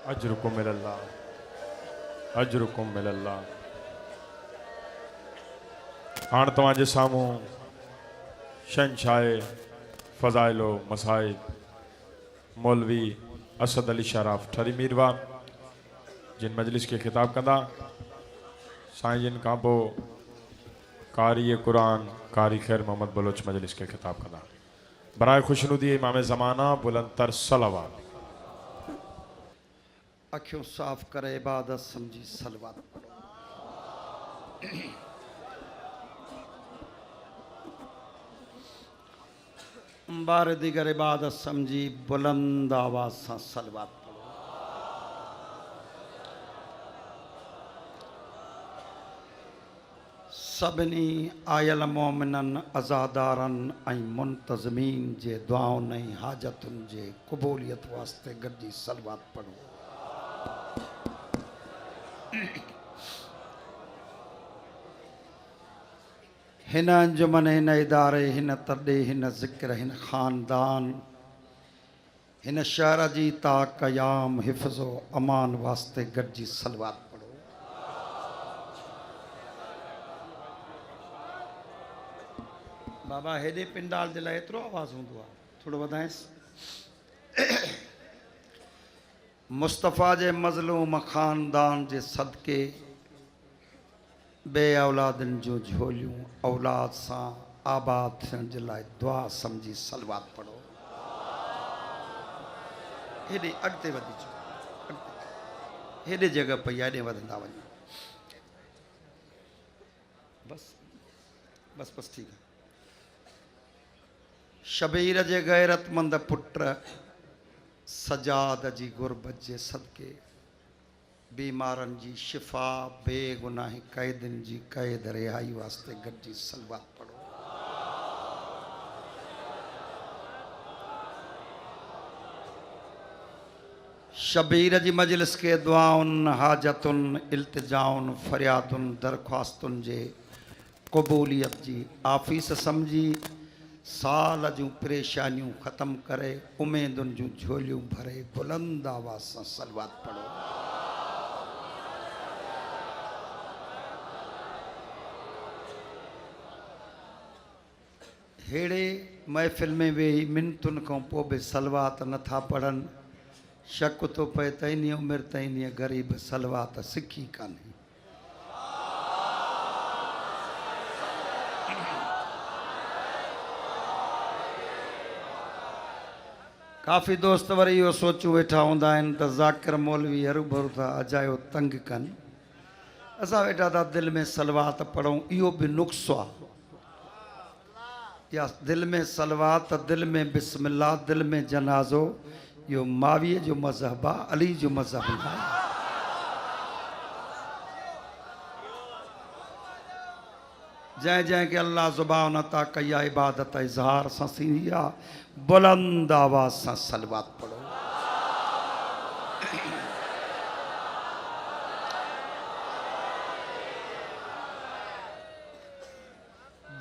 अजरुकुम मिनल्लाह, अजरुकुम मिनल्लाह। हाण तव्हांजे साम्हूं शहंशाह फ़ज़ाइलो मसाइब मौलवी असद अली शराफ ठरी मीरवान जिन मजलिस के खिताब कंदा साईं जिन खां पोइ कारी कुरान कारी खैर मोहम्मद बलोच मजलिस के खिताब कंदा बराए खुशनुदी इमाम ज़माना बुलंदतर सलावत। अखियों साफ करे इबादत समझी सलवात पढ़ो। बार दिगर इबादत समझी बुलंद आवाज से सलवात पढ़ो। सभिनी आयल मोमिनन अज़ादारन ऐं मुंतज़मीन जे दुआउन ऐं हाजतुन जे क़बूलियत वास्ते गॾिजी सलवात पढ़ो। हिन अंजुमन हिन इदारे हिन तॾे हिन ज़िक्र हिन ख़ानदान हिन शहर जी ता क़याम हिफ़्ज़ो अमान वास्ते गॾिजी सलवात पढ़ो। बाबा हेॾे पिंडाल जे लाइ एतिरो आवाज़ हूंदो आहे, थोरो वधाएसि। मुस्तफ़ा जे मज़लूम ख़ानदान जे सदके बे औलादनि जो झोलियूं औलाद सां आबाद थियण जे लाइ दुआ समझी सलवात पढ़ो। हेॾे अॻिते वधी अचो, हेॾे जॻह पई आहे, हेॾे वधंदा वञो। बसि बसि बसि ठीकु आहे। शबीर जे गैरतमंद पुट सजाद जी गुरबत जे सदके बीमारनि जी शिफ़ा बेगुनाही क़ैदिन जी क़ैद रिहाई वास्ते गॾिजी सलवात पढ़ो। शबीर जी मजलिस के दुआउन हाजतुन इल्तिजाउन फरियादुन दरख्वास्तुन जे क़बूलियत जी आफ़ीस समझी साल जूं परेशानियूं ख़त्म करे उमेदुनि जूं झोलियूं भरे बुलंद आवाज़ सां सलवात पढ़ो। हेड़े महफ़िल में वेही मिनतुनि खां पोइ बि सलवात नथा पढ़नि, शक थो पए त इन उमिरि ताईं इन ग़रीब सलवात सिखी कान्हे। काफ़ी दोस्त वरी इहो सोचूं वेठा हूंदा आहिनि त ज़ाकिर मौलवी हरू भरू था अजायो तंग कनि, असां वेठा था दिलि में सलवात पढ़ूं, इहो बि नुक़्सो आहे। या दिलि में सलवात, दिलि में बिस्मिल्लाह, दिलि में जनाज़ो, इहो मावीअ जो मज़हब आहे, अली जो मज़हब न आहे। जंहिं जंहिंखे अल्लाह ज़ुबान अता कई आहे इबादत इज़हार सां थींदी आहे, बुलंद आवाज़ सां सलवात पढ़ो।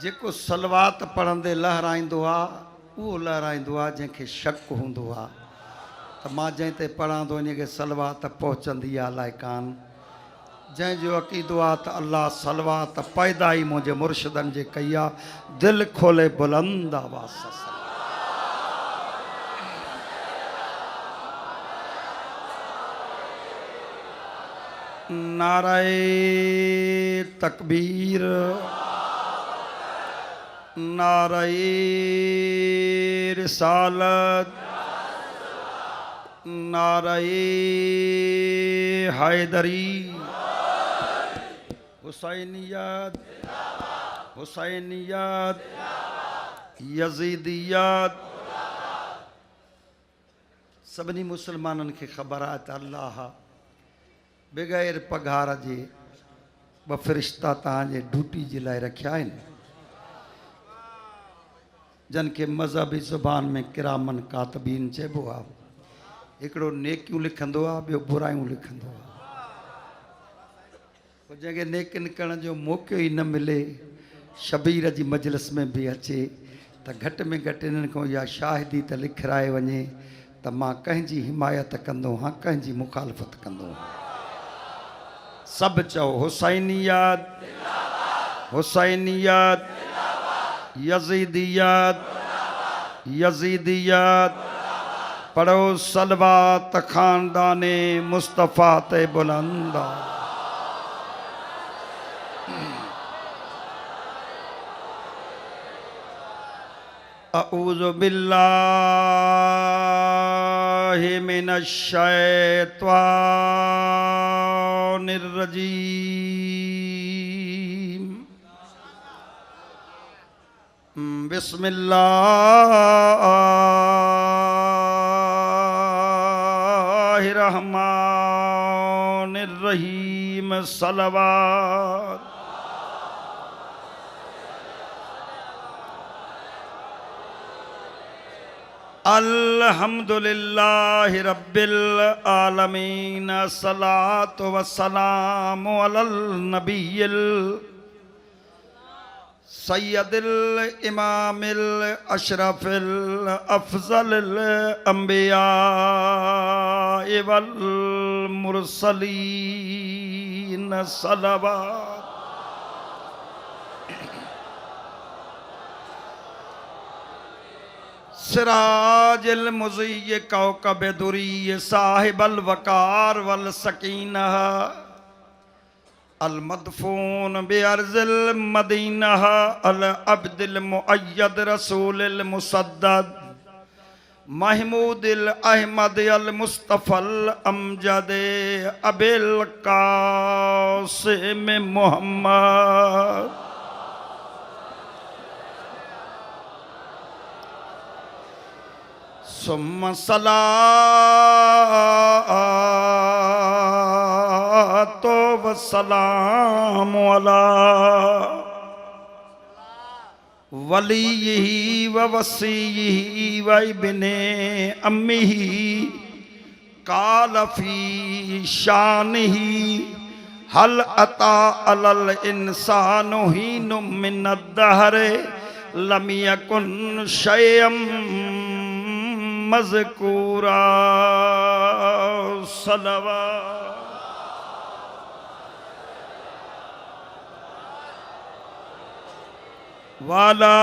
जेको सलवात पढ़ंदे लहराईंदो आहे उहो लहराईंदो आहे जंहिंखे शक हूंदो आहे त मां जंहिं ते पढ़ां थो इन खे सलवात पहुचंदी आहे अलाए कान। जंहिंजो अक़ीदो आहे त अल्लाह सलवात पैदा ई मुंहिंजे मुर्शिदनि जे कई आहे, दिलि खोले बुलंद आवाज़ सां नारे तकबीर, नारे रिसालत, नारे हैदरी, हुसैनियत, हुसैनियत, यजीदियत। सभिनी मुसलमाननि खे ख़बर आहे त अल्लाह बग़ैर पघार जे ॿ फ़रिश्ता तव्हांजे ड्यूटी जे लाइ रखिया आहिनि, जन के मज़हबी ज़ुबान में किरामन कातबीन चइबो आहे। हिकिड़ो नेकियूं लिखंदो आहे, ॿियो बुरायूं लिखंदो आहे। पोइ जंहिंखे नेकिन करण जो मौक़ो ई न मिले, शबीर जी मजलिस में बि अचे त घटि में घटि इन्हनि खां इहा शाहिदी त लिखाए वञे त मां कंहिंजी हिमायत कंदो हाँ, कंहिंजी मुखालफ़त कंदो हाँ। सब चओ हुसैनियत, हुसैनियत, यजीदियत, यजीदियत। पढ़ो सलवात खानदाने मुस्तफ़ा ते बुलंदा। अऊज़ु बिल्लाहि मिनश शैतानिर रजीम। बिस्मिल्लाहिर रहमानिर रहीम। सलवात। अल्हम्दुलिल्लाहि रब्बिल आलमीन। सलातु वस्सलामु अलल नबिय्यिल सय्यदिल इमामिल अशरफिल अफजलिल अंबिया वल मुरसलीन। सलवात। सिराजिल मुज़ीय कौकब दुरी साहिबल वकार वल सकीना। अल मदफून बिअर्ज़िल मदीना। अल अब्दिल मुअय्यद रसूलिल मुसद्दद। महमूदिल अहमद अल मुस्तफ़ल अमजद। अबिल कासिम मुहम्मद। सुम्मा सलातो वस्सलामु अला वलिय्यिही व वसीय्यिही व इब्ने अम्मिही। काल फी शानिही हल अता अलल इंसानु हीनुम मिनद दहरे लम यकुन शयअम मज़कूरा। सलवात। वाला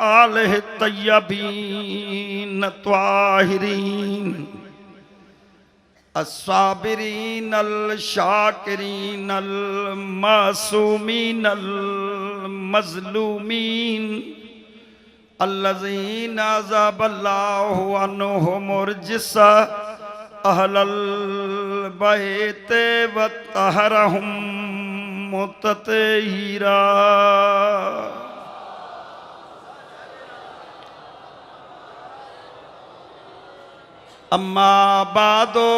आलिहि तय्यबीन त्वाहिरीन। अस्साबिरीन अल शाकिरीन अल मासूमीन अल मज़लूमीन। अल्लज़ीना अज़ाबल्लाहु अन्हुमुर जिस्सा अहलल बैत व तहरहुम मुततहीरा। अम्मा बादो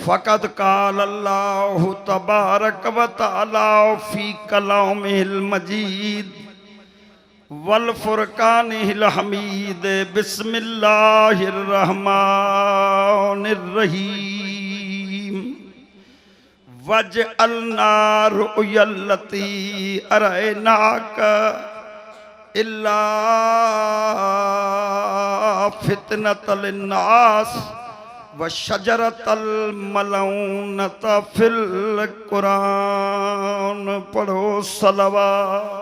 फ़क़द क़ाल अल्लाहु तबारक व तआला फ़ी कलामिहिल मजीद वल फ़ुरक़ानिहिल हमीद। बिस्मिल्लाहिर रहमानिर रहीम। वजअलना रुयल्लती अरैनाक इल्ला फितनतल लिन्नास व शजरतल मलऊनत फिल कुरान। पढ़ो सलवात।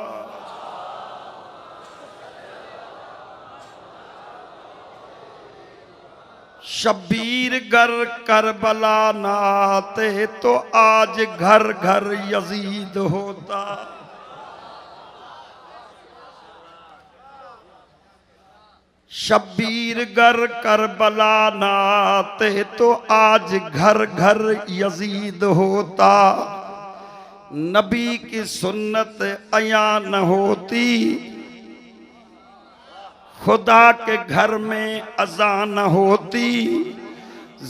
शब्बीर गर करबला नाते तो आज घर घर यजीद होता। शब्बीर गर करबला नाते तो आज घर घर यजीद होता। नबी की सुन्नत अया न होती, खुदा के घर में अजान होती।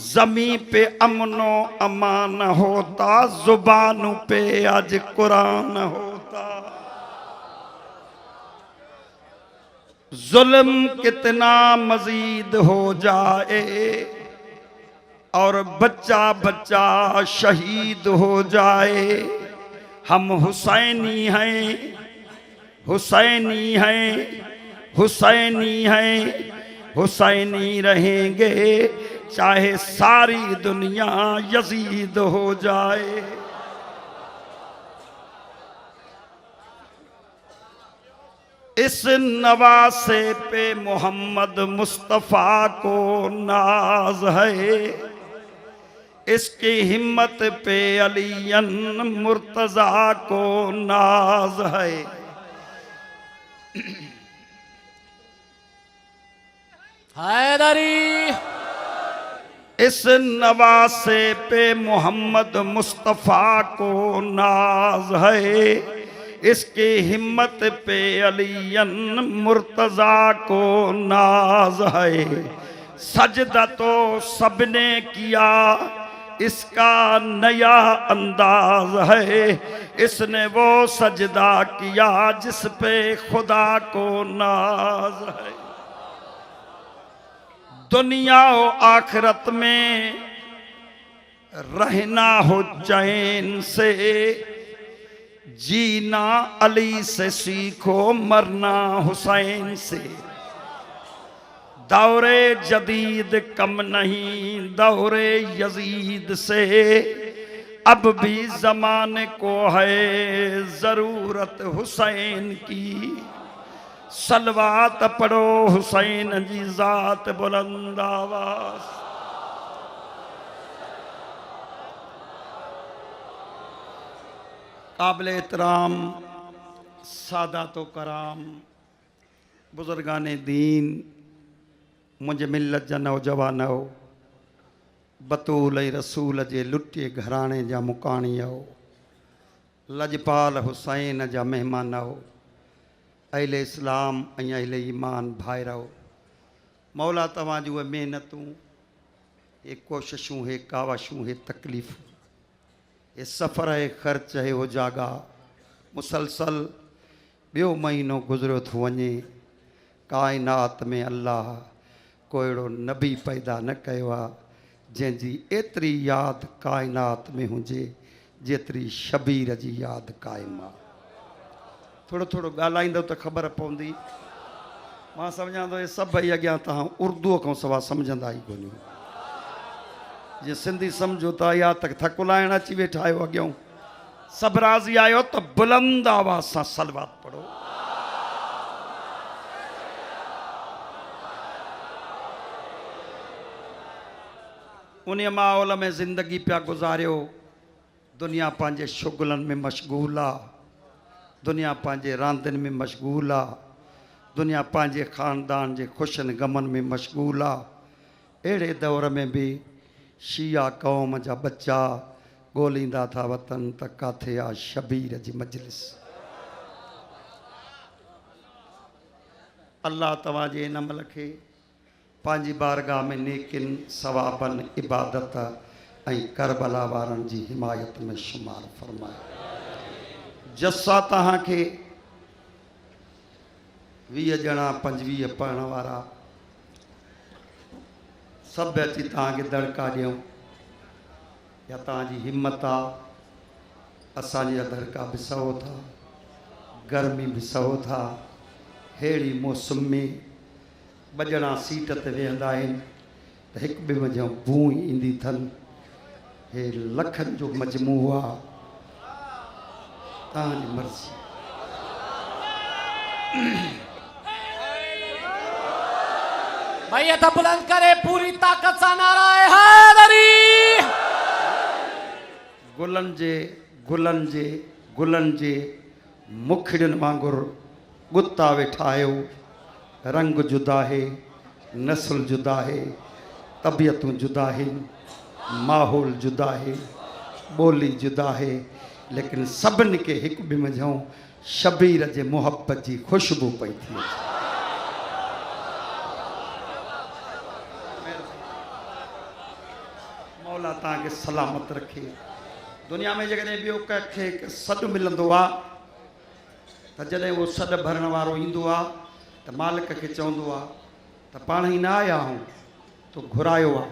जमी पे अमनो अमान होता, जुबानों पे आज कुरान होता। जुल्म कितना मजीद हो जाए और बच्चा बच्चा शहीद हो जाए, हम हुसैनी हैं हुसैनी हैं, हुसैनी हैं, हुसैनी रहेंगे चाहे सारी दुनिया यजीद हो जाए। इस नवासे पे मोहम्मद मुस्तफ़ा को नाज है, इसकी हिम्मत पे अलीयन मुर्तज़ा को नाज है। हैदरी इस नवासे पे मोहम्मद मुस्तफ़ा को नाज है, इसकी हिम्मत पे अलीयन मुर्तज़ा को नाज है। सजदा तो सबने किया, इसका नया अंदाज है, इसने वो सजदा किया जिस पे खुदा को नाज है। दुनिया और आखिरत में रहना हो चैन से, जीना अली से सीखो, मरना हुसैन से। दौरे जदीद कम नहीं दौरे यजीद से, अब भी जमाने को है जरूरत हुसैन की। सलवात पढ़ो हुसैन जी जात बुलंद आवाज। काबिल एहतराम सादातो कराम बुजुर्गाने दीन, मुझे मिल्लत जा नौजवान हो, बतूल रसूल जे लुटे घराने जा मुकाणी हो, लजपाल हुसैन जा मेहमान हो, अहले इस्लाम ऐं अहले ईमान भाइरो। मौला तव्हां जूं उहे महिनतूं, ये कोशिशूं, हे कावशूं, हे तकलीफ़ूं, ये सफ़र है ख़र्च है वो जागा, मुसलसल ॿियो महीनो गुज़रियो थो वञे। काइनात में अल्लाह को अहिड़ो नबी पैदा न कयो आहे जंहिंजी एतिरी यादि काइनात में हुजे जेतिरी शबीर जी यादि क़ाइम आहे। थोरो थोरो ॻाल्हाईंदो त ख़बर पवंदी। मां सम्झां थो इहे सभई अॻियां तव्हां उर्दूअ खां सवाइ सम्झंदा ई कोन्हो। जीअं सिंधी सम्झो था या त थकुलाइण अची वेठा आहियो अॻियां, सभु राज़ी आहियो त बुलंद आवाज़ सां सलवात पढ़ो। उन माहौल में ज़िंदगी पिया गुज़ारियो। दुनिया पंहिंजे शुगलनि में मशगूल आहे, दुनिया पंहिंजे रांदियुनि में मशगूल आहे, दुनिया पंहिंजे ख़ानदान जे ख़ुशियुनि ग़मनि में मशगूल आहे। अहिड़े दौर में बि शिया क़ौम जा बच्चा ॻोल्हींदा था वतन त किथे आहे शबीर जी मजलिस। अल्लाह तव्हांजे इन अमल खे पंहिंजी बारगाह में नेकिन सवाबन इबादत ऐं करबला वारनि जी हिमायत में शुमार फरमाए। जसा तव्हांखे 20 ॼणा 25 पढ़ण वारा सभु अची तव्हांखे दड़का ॾियूं, या तव्हांजी हिम्मत आहे असांजा दड़का बि सहो था, गर्मी बि सहो था। अहिड़ी मौसम में 2 ॼणा सीट ते वेहंदा आहिनि त हिकु ॿिए वञो बूं ईंदी अथनि। हे लखनि जो मजमू आहे, तव्हांजी मर्ज़ी। भाई हथ बुलंद करे, पूरी ताकत सां नारा है हैदरी। गुलनि जे मुखड़ियुनि वांगुरु गुत्ता वेठा आहियो। रंग जुदा है, नस्ल जुदा है, तबियतूं जुदा आहिनि, माहौल जुदा है, ॿोली जुदा है, लेकिन सभिनी खे हिकु ॿिए मंझां शबीर जे मुहबत जी ख़ुशबू पई थी अचे। मौला तव्हांखे सलामत रखे। दुनिया में जेकॾहिं ॿियो कंहिंखे सॾु मिलंदो आहे त जॾहिं उहो सॾु भरण वारो ईंदो आहे त मालिक खे चवंदो आहे त पाण ई न आया आहियूं, तो घुरायो आहे।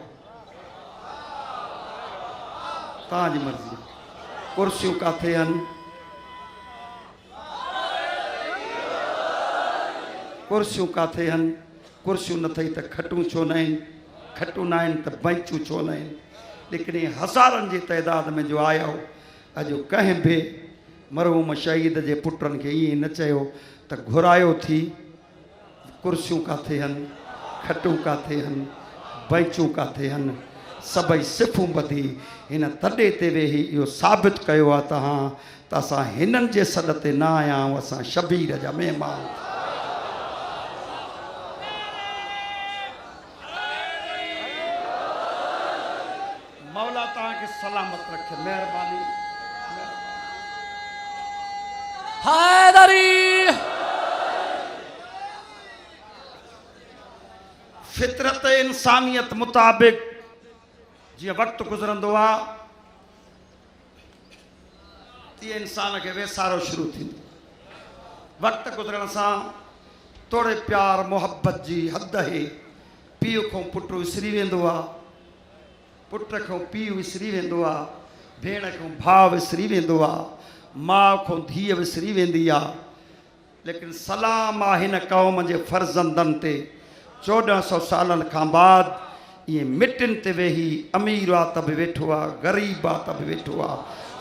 तव्हांजी मर्ज़ी। कुर्सियूं किथे आहिनि? कुर्सियूं काथे आहिनि, कुर्सियूं न अथई त खटूं छो न आहिनि, खटूं न आहिनि त बैंचूं छो न आहिनि। लेकिन ये हज़ारनि जी तइदाद में जो आया हो, अॼु कंहिं बि मरहूम शहीद जे पुटनि खे ईअं न चयो त घुरायो थी कुर्सियूं काथे आहिनि, खटूं काथे आहिनि, बैंचूं काथे आहिनि, सभई सिफ़ूं ॿधी हिन तॾे ते वेही इहो साबित कयो आहे तव्हां त असां हिननि जे सॾ ते न आया आहियूं, असां शबीर जा महिमान। मौला तव्हांखे सलामत रखे, महिरबानी। हैदरी फितरत इंसानियत मुताबिक़ जीअं वक़्तु गुज़रंदो आहे तीअं इंसान खे वेसारो शुरू थींदो। वक़्तु गुज़रण सां तोड़े प्यार मोहबत जी हद आहे। पीउ खां पुटु विसरी वेंदो आहे, पुट खां पीउ विसरी वेंदो आहे, भेण खां भाउ विसरी वेंदो आहे, माउ खां धीअ विसरी वेंदी आहे। लेकिन सलाम आहे हिन क़ौम जे फर्ज़ंदनि ते 1400 सालनि खां बाद इहे मिटिन ते वेही अमीर आहे त बि वेठो आहे, ग़रीब आहे त बि वेठो आहे,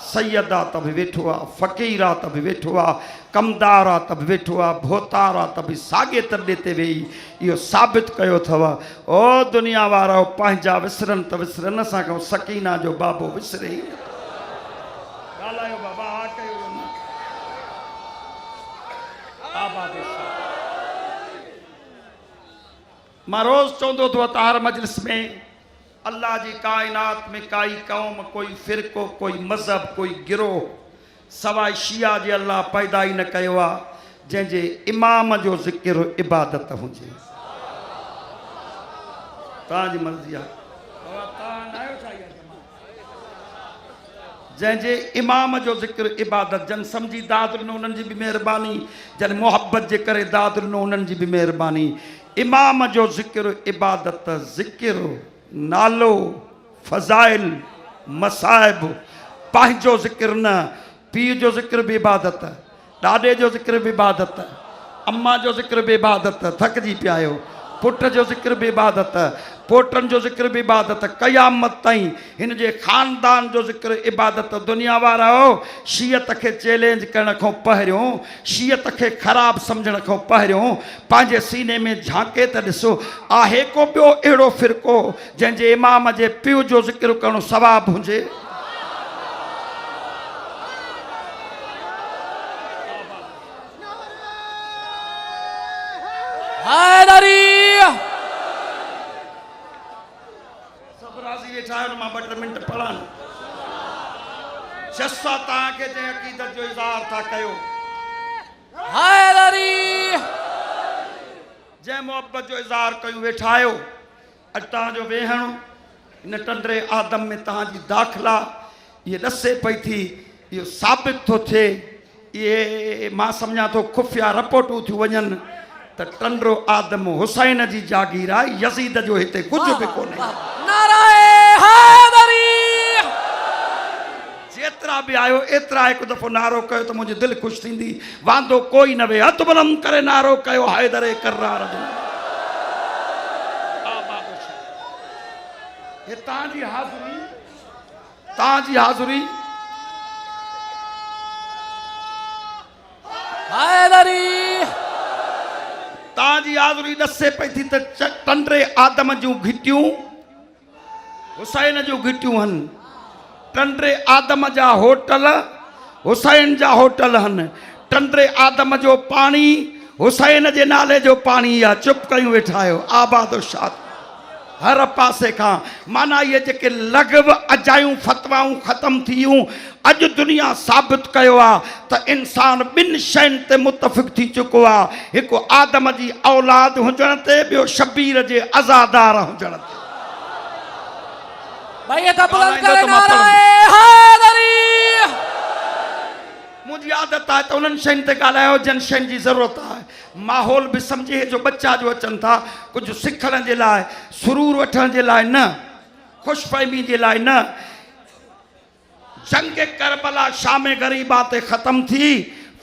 सैयद आहे त बि वेठो आहे, फ़क़ीर आहे त बि वेठो आहे, कमदार आहे त बि वेठो आहे, भोतार आहे त बि साॻे तॾे ते वेही इहो साबित कयो अथव ओ दुनिया वारो पंहिंजा विसरनि त विसरनि, असांखां सकीना जो बाबो विसरे ई न। ॻाल्हायो बाबा, हा कयो न। मां रोज़ चवंदो तो हर मजलिस में अल्लाह जी कायनात में काई कौम, कोई फ़िरक़ो, कोई मज़हब, कोई गिरोह सवाइ शिया जे अल्लाह पैदा ई न कयो आहे जंहिंजे इमाम जो ज़िक्र इबादत हुजे। तव्हांजी मर्ज़ी आहे, जंहिंजे इमाम जो ज़िक्र इबादत, जन सम्झी दाद ॾिनो उन्हनि जी बि महिरबानी, जन मोहब्बत जे करे दाद ॾिनो उन्हनि जी बि महिरबानी। इमाम जो ज़िक्र इबादत, ज़िक्र नालो फ़ज़ाइल मसाइब, पंहिंजो ज़िक्र न, पीउ जो ज़िक्र बि इबादत, ॾाॾे जो ज़िक्र बि इबादत, अम्मा जो ज़िक्र बि इबादत, थकिजी पिया आहियो, पुट जो ज़िक्र बि इबादत, पोटनि जो ज़िक्र बि इबादत, क़यामत ताईं हिन जे ख़ानदान जो ज़िक्र इबादत। दुनिया वारा हो शीयत खे चैलेंज करण खां पहिरियों, शीयत खे ख़राबु सम्झण खां पहिरियों पंहिंजे सीने में झांके त ॾिसो आहे को ॿियो अहिड़ो फ़िरक़ो जंहिंजे इमाम जे पीउ जो ज़िक्र करणु सवाबु हुजे। सब राज़ी वेठा आहियो, मां 2 मिंट पढ़ां। जसा तव्हांखे जंहिं अक़ीदत जो इज़हार था कयो, जंहिं मोहब्बत जो इज़हार कयूं वेठा आहियो, अॼु तव्हांजो वेहणु हिन टंडरे आदम में तव्हांजी दाख़िला इहे ॾसे पई थी, इहो साबित थो थिए। इहे मां सम्झां थो खुफ़िया रिपोर्टूं थियूं वञनि त टंडरो आदम हुसैन जी जागीर आहे, यज़ीद जो हिते कुझु बि कोन्हे। जेतिरा बि आयो एतिरा हिकु दफ़ो नारो कयो त मुंहिंजी दिलि ख़ुशि थींदी। वांदो कोई न वे, हथ बुलंद करे नारो कयो हैदरे कर्रार जो। हे तव्हांजी हाज़िरी, तव्हांजी हाज़िरी तव्हांजी हाज़िरी ॾसे पई थी त टंडरे आदम जूं घिटियूं हुसैन जूं घिटियूं आहिनि, टंडरे आदम जा होटल हुसैन जा होटल आहिनि, टंडरे आदम जो पाणी हुसैन जे नाले जो पाणी आहे। चुप कयूं वेठा आहियो, आबाद शाद हर पासे खां। माना इहे जेके लॻव अजायूं फतवाऊं ख़तमु थियूं, अॼु दुनिया साबित कयो आहे त इंसान 2 शयुनि ते मुतफ़िक़ थी चुको आहे, हिकु आदम जी औलाद हुजण ते, ॿियो शबीर जे अज़ादार हुजण ते। मुझी आदत है तो उन्हनि शयुनि ते ॻाल्हायो जन शयुनि जी ज़रूरत आहे। माहौल बि सम्झे जो बच्चा जो अचनि था कुझु सिखण जे लाइ, सुरूर वठण जे लाइ न, ख़ुशफ़हमी जे लाइ न। जंग करबला शाम ग़रीबा ते ख़तम थी,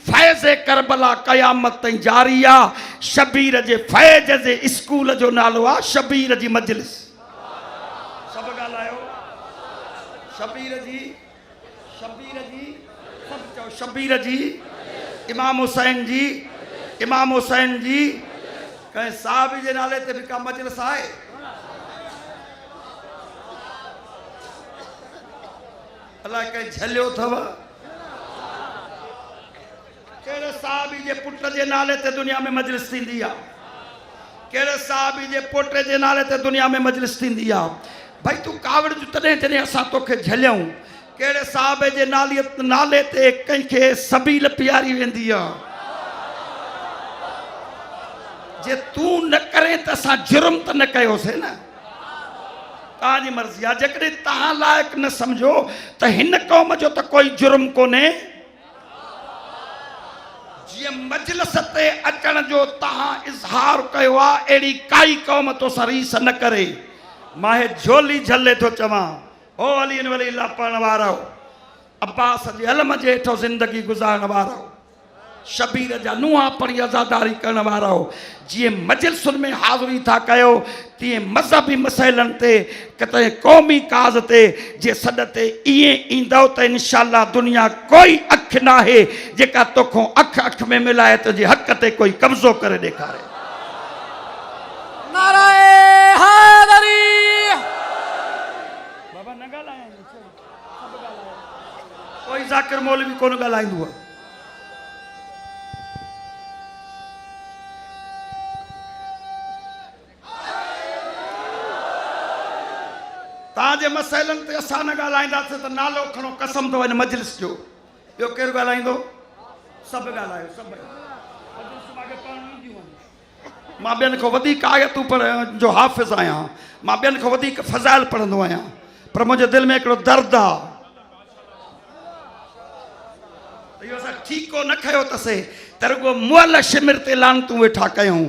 फैज़ करबला क़यामत ताईं जारी आहे। शबीर जे फैज़ जे स्कूल जो नालो आहे शबीर जी मजलिस। सभु ॻाल्हायो। शबीर जी सभु चओ शबीर जी। इमाम हुसैन जी कंहिं साहबी जे नाले ते बि का मजलिस आहे? अलाए कंहिं झलियो अथव? कहिड़े साहबी जे पुट जे नाले ते दुनिया में मजलिस थींदी आहे? कहिड़े साहबी जे पोटे जे नाले ते दुनिया में मजलिस थींदी आहे? भाई तूं कावड़ जो तॾहिं जॾहिं असां तोखे झलियऊं। कहिड़े साहब जे नाले ते कंहिंखे सबील पीआरी वेंदी आहे? जे तूं न करे त असां जुर्म त न कयोसीं न। तव्हांजी मर्ज़ी आहे। जेकॾहिं तव्हां लाइक़ु न सम्झो त हिन क़ौम जो त कोई जुर्म कोन्हे। जीअं मजलिस ते अचण जो तव्हां इज़हार कयो आहे अहिड़ी काई क़ौम तोसां रीस न करे। मां हे झोली झले थो चवां, ओ अली वली अल्लाह पढ़ण वारो, अब्बास जे अलम जे हेठो ज़िंदगी गुज़ारण वारो, शबीर जा नुंहं पढ़ी आज़ादारी करण वारो, जीअं मजलिसुनि में हाज़िरी था कयो तीअं मज़हबी मसइलनि ते किथे क़ौमी काज़ ते जे सॾ ते ईअं ईंदव त इंशाअल्लाह दुनिया कोई अखि न आहे जेका तोखो अख में मिलाए तुंहिंजे हक़ ते कोई कब्ज़ो करे ॾेखारे। नाराए हैदरी। बाबा न ॻाल्हायां, कोई ज़ाकिर मौलवी कोन ॻाल्हाईंदो आहे। तव्हांजे मसइलनि ते असां न ॻाल्हाईंदासीं त नालो खणो कसम अथव हिन मजलिस जो। ॿियो केरु ॻाल्हाईंदो? सभु ॻाल्हायो, सभु। मां ॿियनि खां वधीक आयतूं पढ़ण जो हाफ़िज़ आहियां, मां ॿियनि खां वधीक फ़ज़ाइल पढ़ंदो आहियां, पर मुंहिंजे दिलि में हिकिड़ो दर्द आहे त इहो असां ठीको न खयो अथसीं त रुॻो मुअल शिमिर ते लानतूं वेठा कयूं।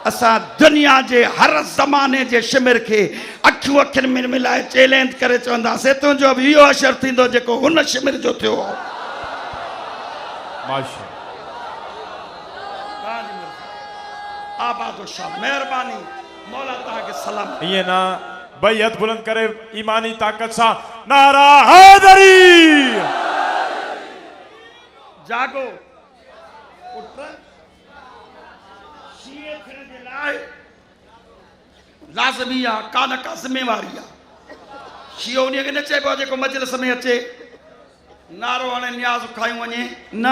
असां दुनिया जे हर ज़माने जे शिमिर खे अखियूं अखियुनि में मिलाए चैलेंज करे चवंदासीं तुंहिंजो बि इहो असरु थींदो जेको हुन शिमिर जो थियो। आबाद शाह महिरबानी मौला तव्हांखे सलाम। ईअं न भई हथ बुलंद करे ईमानी ताक़त सां नारा हैदरी। जागो पुट, शीए थियण जे लाइ लाज़मी आहे का न का ज़िम्मेवारी आहे। शीओ उन खे न चइबो आहे जेको मजलिस में अचे नारो हाणे न्याज़ खायूं वञे न,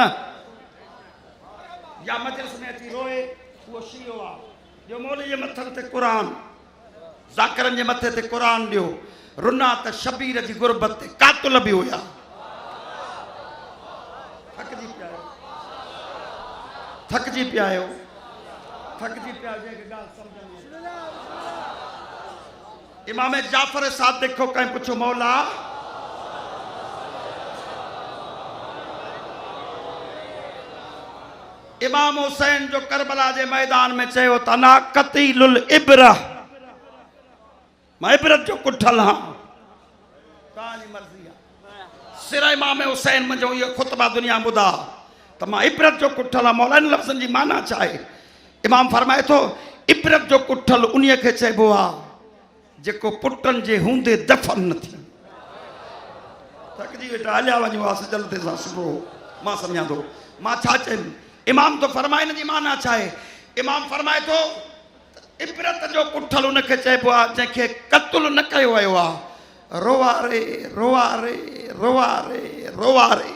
या मजलिस में अची रोए उहो शीओ आहे। ॿियो मौली जे मथनि ते क़ुरान, ज़ाकिरनि जे मथे ते क़ुरान ॾियो। रुना त शबीर जी गुरबत ते कातुल बि हुया। थकिजी पिया आहियो, जंहिंखे ॻाल्हि सम्झ में। इमाम जाफ़र सादिक़ खां कंहिं पुछो मौला इमाम हुसैन जो करबला जे मैदान में चयो त ना कतीलुल इब्रह, मां इबरत जो कुठल हां। तव्हांजी मर्ज़ी आहे। सिर इमाम हुसैन मुंहिंजो इहो ख़ुतबा दुनिया ॿुधा त मां इबरत जो कुठल आहियां। मौला इन लफ़्ज़नि जी माना छा आहे? इमाम फरमाए थो इबरत जो कुठल उन खे चइबो आहे जेको पुटनि जे हूंदे दफ़न न थी। थकिजी वेठा हलिया वञो आहे जल्दी सां सुबुह मां सम्झां थो मां छा चयुमि। इमाम तो फरमाए हिन जी माना छा आहे? इमाम फरमाए थो इबरत जो कुठल उन खे चइबो आहे जंहिंखे क़त्ल न कयो वियो आहे। रोवारे रोवारे रोवारे रोवारे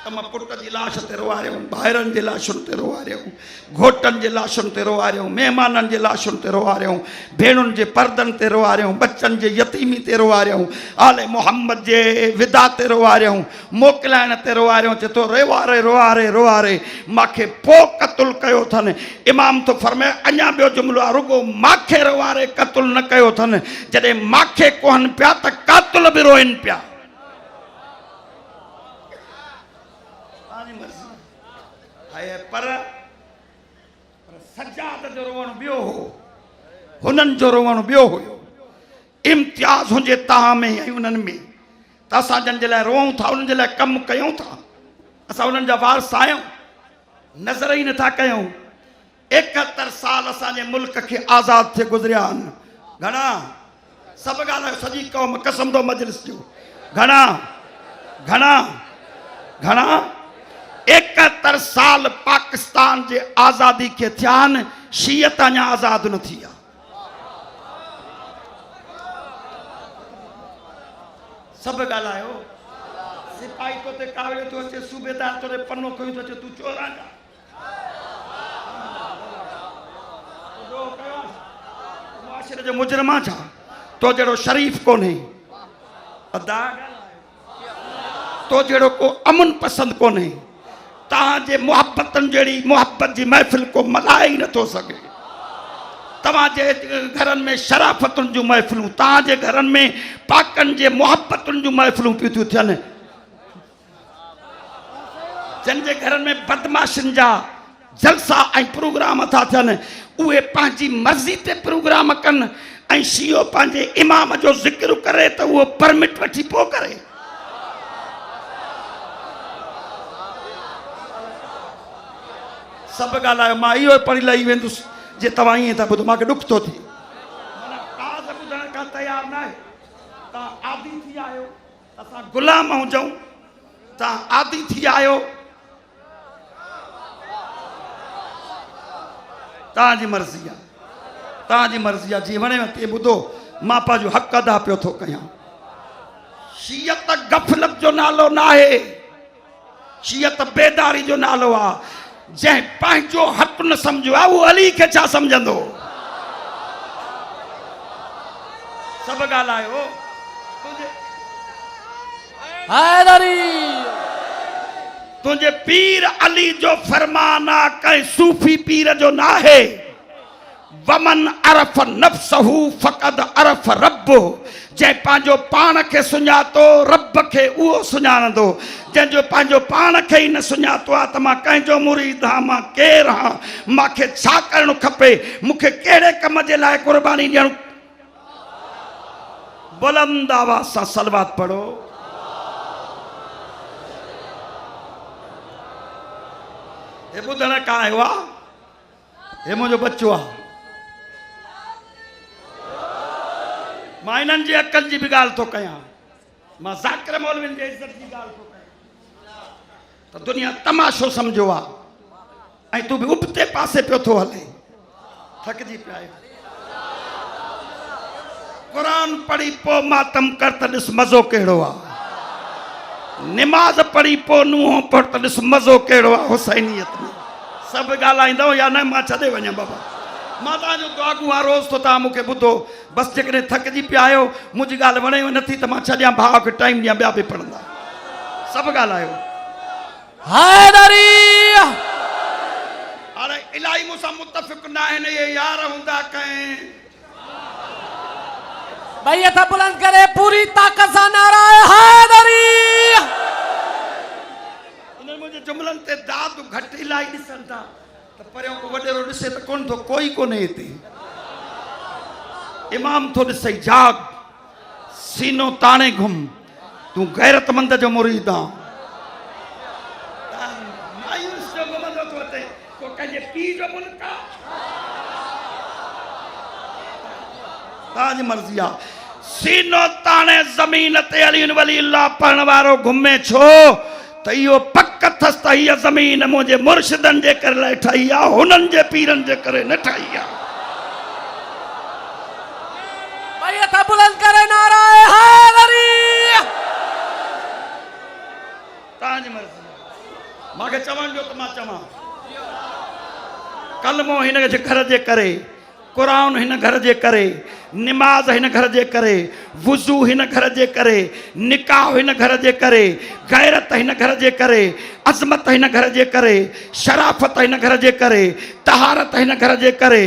मां पुट जी लाश ते रोआरियूं, भाइरनि जे लाशुनि ते रोआरियूं, घोटनि जे लाशुनि ते रोआरियूं, महिमाननि जे लाशुनि ते रोआरियूं, भेणुनि जे परदनि ते रोआरियूं, बचनि जे यतीमी ते रोआरियूं, आले मोहम्मद जे विदा ते रोआरियूं, मोकिलाइण ते रोआरियूं। चए थो रोआरे रोआरे रोआरे मूंखे पोइ क़त्ल कयो अथनि। इमाम तो फरमाए अञा ॿियो जुमिलो आहे रुगो मूंखे रोआरे क़त्ल न कयो अथनि। जॾहिं मूंखे कोहनि पिया त क़ातिल बि रोइनि पिया। पर सजाद जो रोवण ॿियो हो, हुननि जो रोवण ॿियो हुयो। इम्तियाज़ हुजे तव्हां में ऐं उन्हनि में त असां जंहिंजे लाइ रोऊं था उन्हनि जे लाइ कमु कयूं था। असां उन्हनि जा वारस आहियूं, नज़र ई नथा कयूं। 71 साल असांजे मुल्क खे आज़ाद थिए गुज़रिया आहिनि। घणा? सभु ॻाल्हायो, सॼी क़ौम कसम दो मजलिस जो। घणा घणा घणा? 71 साल पाकिस्तान जे आज़ादी खे थिया आहिनि, शीयत अञा आज़ाद न थी आहे। सभु ॻाल्हायो। सिपाही तो ते कावड़े तो अचे, सूबेदार तोरे पन्नो खणी तो अचे, तूं चोरां जा मुआशिरे जो मुजरमा छा? तो जहिड़ो शरीफ़ कोन्हे, अदा तो जहिड़ो को अमन पसंद कोन्हे। तव्हांजे मुहबतनि जहिड़ी मुहबत जी महफ़िल को मल्हाए ई नथो सघे। तव्हांजे घरनि में शराफ़तुनि जूं महफ़िलूं, तव्हांजे घरनि में पाकनि जे मुहबतुनि जूं महफ़िलूं पियूं थियूं थियनि। जिन जे घरनि में बदमाशियुनि जा जलसा ऐं प्रोग्राम था थियनि, उहे पंहिंजी मर्ज़ी ते प्रोग्राम कनि ऐं शियो पंहिंजे इमाम जो ज़िक्र करे त उहो परमिट वठी पोइ करे। सभु ॻाल्हायो। मां इहो पढ़ी लही वेंदुसि जे तव्हां ईअं था ॿुधो, मूंखे ॾुख थो थिए। माना काज़ ॿुधण खां तयारु न आहे। तव्हां आदी थी आहियो, असां ग़ुलाम हुजऊं। तव्हां आदी थी आहियो, तव्हांजी मर्ज़ी आहे, तव्हांजी मर्ज़ी आहे। जीअं वणेव तीअं ॿुधो। मां पंहिंजो हक़ अदा पियो थो कयां। शीयत गफ़लत जो नालो न आहे, शीयत बेदारी जो नालो आहे। जंहिं पंहिंजो हक़ न सम्झो आहे, उहो अली खे छा सम्झंदो? सभु ॻाल्हायो। तुंहिंजे पीर अली जो फरमान आहे, कंहिं सूफ़ी पीर जो न आहे। वमन अरफ नफ्सहू फ़क़द अरफ रब्बो। जंहिं पंहिंजो पाण खे सुञातो, रब खे उहो सुञाणंदो। जंहिंजो पंहिंजो पाण खे ई न सुञातो आहे त मां कंहिंजो मुरीद आहियां, मां केरु आहियां, मूंखे छा करणु खपे, मूंखे कहिड़े कम जे लाइ क़ुर्बानी ॾियणु। बुलंद आवाज़ सां सलवात पढ़ो। हे ॿुधण खां आयो आहे, हे मुंहिंजो बच्चो आहे। मां इन्हनि जे अकल जी बि ॻाल्हि थो कयां। मां ज़ाकिर मौलवियुनि जे इज़त जी ॻाल्हि थो कयां। त दुनिया तमाशो सम्झो आहे ऐं तूं बि उबते पासे पियो थो हले, थकिजी पिया आहियो। क़ुरान पढ़ी पोइ मातम कर त ॾिस मज़ो कहिड़ो आहे। निमाज़ पढ़ी पोइ नुंहुं पढ़ त ॾिस मज़ो कहिड़ो आहे हुसैनियत में। सभु ॻाल्हाईंदव या न? मां छॾे वञा बाबा। मां तव्हांजो दुआगू आहे, रोज़ तो तव्हां मूंखे ॿुधो। बसि जेकॾहिं थकिजी पिया आहियो, मुंहिंजी ॻाल्हि वणेव नथी त मां छॾियां, भाउ खे टाइम ॾियां, ॿिया बि पढ़ंदा। सभु ॻाल्हायो। हाणे इलाही मूंसां मुतफ़िक़ न आहिनि, इहे यार हूंदा कंहिं। भाई हथ बुलंद करे पूरी ताकत सां नाराए हैदरी। इन्हनि मुंहिंजे जुमलनि ते दादु घटि इलाही ॾिसनि था त परियों को वॾेरो ॾिसे त कोन थो, कोई कोन्हे हिते। इमाम थो ॾिसे, जाग सीनो ताणे घुम, तूं गैरतमंद जो मुरीद आहे। मायूस जो घुमंदो थो अचे, को कंहिंजे पीउ जो मुल्क आहे। तव्हांजी मर्ज़ी आहे। सीनो ताणे ज़मीन ते अली वली अल्लाह पढ़ण वारो घुमे छो त इहो पक अथसि त हीअ ज़मीन मुंहिंजे मुर्शिदनि जे करे लाइ ठही आहे, हुननि जे पीरनि जे करे न ठही आहे। भाई हथ बुलंद करे नाराए हैदरी। तव्हांजी मर्ज़ी। मूंखे चवण जो त मां चवां, कलमो हिन घर जे करे, क़ुरान हिन घर जे करे, निमाज़ हिन घर जे करे, वुज़ू हिन घर जे करे, निकाह हिन घर जे करे, गैरत हिन घर जे करे, अज़मत हिन घर जे करे, शराफ़त हिन घर जे करे, तहारत हिन घर जे करे,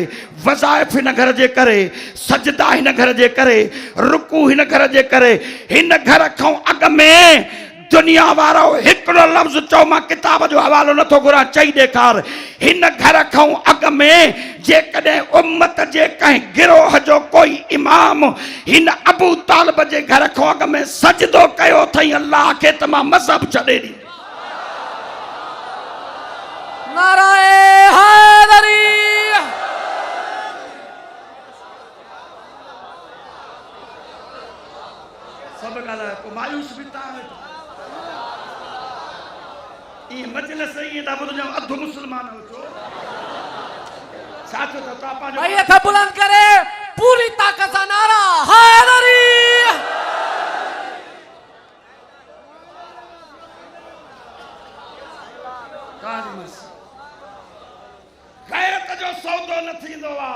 वज़ाइफ़ हिन घर जे करे, सजदा हिन घर जे करे, रुकू हिन घर जे करे। हिन घर खां अॻ में दुनिया वारो हिकिड़ो लफ़्ज़ चओ, मां किताब जो हवालो नथो घुरां, चई ॾेखार। हिन घर खां अॻ में जेकॾहिं उम्मत जे कंहिं गिरोह जो कोई इमाम हिन अबू तालिब जे घर खां अॻ में सजदो कयो अथई अल्लाह खे, त मां मज़हब छॾे ॾींदुसि। नाराए हैदरी। सब ॻाल्हायो को मायूस भी था ये मजलिस ये दा बुध अधु मुसलमान हो छो साचो तो तापा जो भाई हथ बुलंद करे पूरी ताकत से नारा हैदरी। गैरत जो सौदो न थींदो आ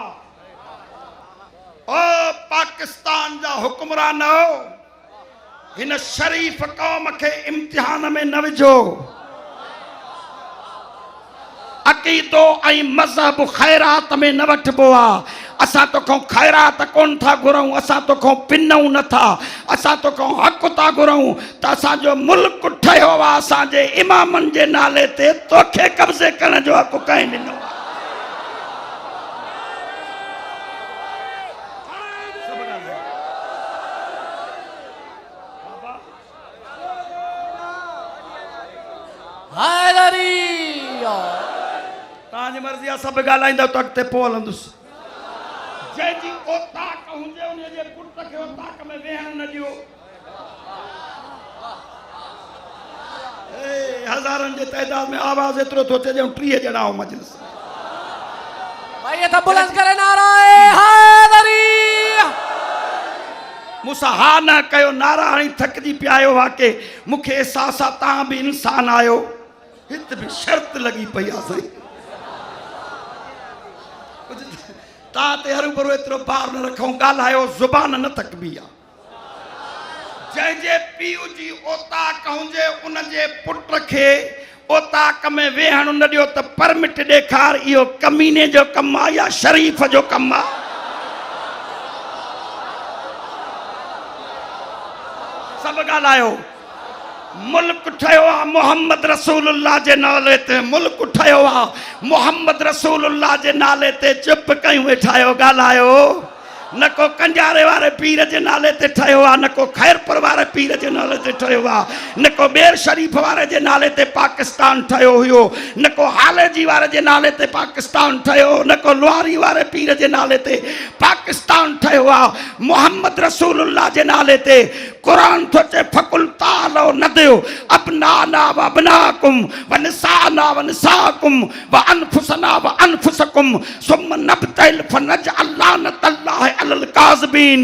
ओ पाकिस्तान जा हुक्मरान हिन शरीफ कौम के इम्तिहान में न विझो। अकीदो ऐं मज़हब खैरात में न वठबो आ। असां तोखां खैरात कोन था घुरऊं, असां तोखां पिनऊं नथा, असां तोखां हक़ था घुरऊं त असांजो मुल्क ठहियो आहे असांजे इमामनि जे नाले ते, तोखे कब्ज़े करण जो हक़ कंहिं ॾिनो आहे। हैदरी तव्हांजी मर्ज़ी आहे सभु ॻाल्हाईंदव त अॻिते पोइ हलंदुसि। जंहिंजी औताक हुजे उन जे पुट खे औताक में वेहण न ॾियो। हज़ारनि जे तइदाद में आवाज़ एतिरो थो अचे ॼण 30 ॼणा हो मजलिस। भाई हथ बुलंद करे नाराए हैदरी। मूंसां हा न कयो, नारा हणी थकिजी पिया आहियो वाके, मूंखे अहसास आहे तव्हां बि इंसान आहियो। हिते बि शर्त लॻी पई आहे साईं, तव्हां ते हरू भरू एतिरो बार न रखूं, ॻाल्हायो, ज़ुबान न थकबी आहे। जंहिंजे पीउ जी औताक हुजे उन जे पुट खे औताक में वेहण न ॾियो त परमिट ॾेखार, इहो कमीने जो कमु आहे या शरीफ़ जो कमु आहे? सभु ॻाल्हायो। मुल्क ठहियो आहे मोहम्मद रसूलुल्लाह जे नाले ते, मुल्क ठहियो आहे मोहम्मद रसूलुल्लाह जे नाले ते। चुप कयूं वेठा आहियो, ॻाल्हायो। न को कंजारे वारे पीर जे नाले ते ठहियो आहे, न को खैरपुर वारे पीर जे नाले ते ठहियो आहे, न को बेर शरीफ वारे जे नाले ते पाकिस्तान ठहियो हुयो, न को हालेजी वारे जे नाले ते पाकिस्तान ठहियो, न को लुहारी वारे पीर जे नाले ते पाकिस्तान ठहियो आहे। मोहम्मद रसूलुल्लाह जे नाले ते कुरान थो चए फकुल तालो न दियो अपनाना व अपनाकुम व निसाना व निसाकुम व अनफुसना व अनफुसकुम सुम्मा नबतल फनजअल लानतल्लाह अलल काज़िबीन।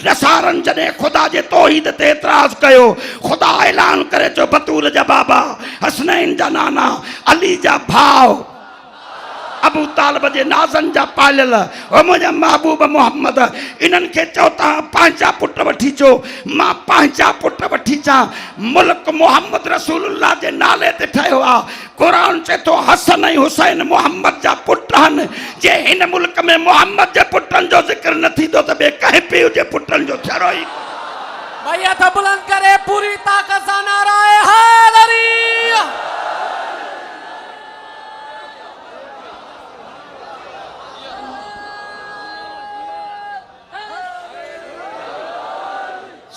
नसारन जने खुदा जे तौहीद ते एतराज़ कयो, खुदा ऐलान करे जो बतूल जा बाबा, हसनैन जा नाना, अली जा भाउ, अबू तालिब जे नाज़न जा पालियल, ओ मुंहिंजा महबूब मोहम्मद, इन्हनि खे चओ तव्हां पंहिंजा पुट वठी अचो, मां पंहिंजा पुट वठी अचां। मुल्क मोहम्मद रसूलुल्लाह जे नाले ते ठहियो आहे। क़ुरान चए थो हसन ऐं हुसैन मोहम्मद जा पुट आहिनि। जे हिन मुल्क में मोहम्मद जे पुटनि जो ज़िक्र न थींदो त ॿिए कंहिं पीउ जे पुटनि जो थियणो ई। भाई हथ बुलंद करे पूरी ताकत से नाराए हैदरी।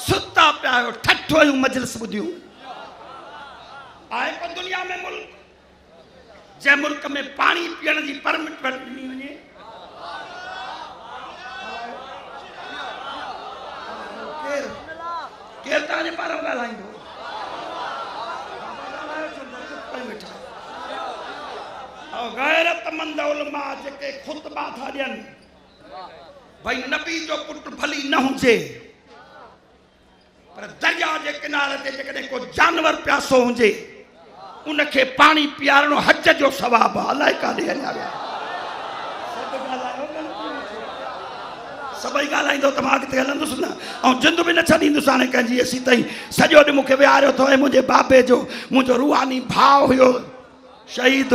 सुता पिया आहियो, ठठो आहियूं, मजलिस ॿुधियूं। आहे को दुनिया में मुल्क जंहिं मुल्क में पाणी पीअण जी परमिट ॾिनी वञे? केरु तव्हांजे पारां ॻाल्हाईंदो? गैरतमंद उलमा जेके ख़ुतबा था ॾियनि भई नबी जो पुट भली न हुजे, पर दरिया जे किनारे ते जेकॾहिं को जानवर प्यासो हुजे उनखे पाणी पीआरणो हज जो सवाबु आहे। अलाए काॾे हलिया विया। सभई ॻाल्हाईंदो त मां अॻिते हलंदुसि न, ऐं जिंद बि न छॾींदुसि हाणे कंहिंजी। असीं ताईं सॼो ॾींहुं मूंखे विहारियो अथव। ऐं मुंहिंजे बाबे जो मुंहिंजो रूहानी भाउ हुयो शहीद,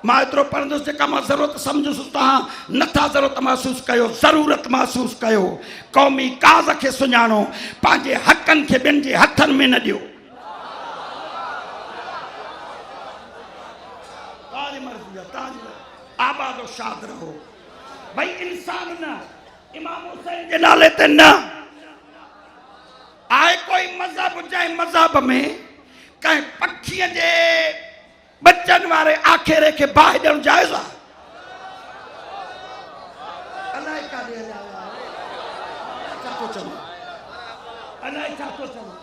मां एतिरो पढ़ंदुसि जेका मां ज़रूरत सम्झुसि तव्हां नथा ज़रूरत महसूसु कयो, ज़रूरत महसूसु कयो। क़ौमी काज़ खे सुञाणो, पंहिंजे हक़नि खे ॿियनि जे हथनि में न ॾियो। तव्हांजी मर्ज़ी आहे, तव्हांजी आबाद शाद रहो। भई इंसान न, इमाम हुसैन जे नाले ते न आहे कोई मज़हब जंहिं मज़हब में कंहिं पखीअ जे बच्चन वारे आखेरे के बाहि ॾियणु जाइज़ आहे? अलाए काॾे हलिया विया? छा थो चवां? अलाए छा थो चवां?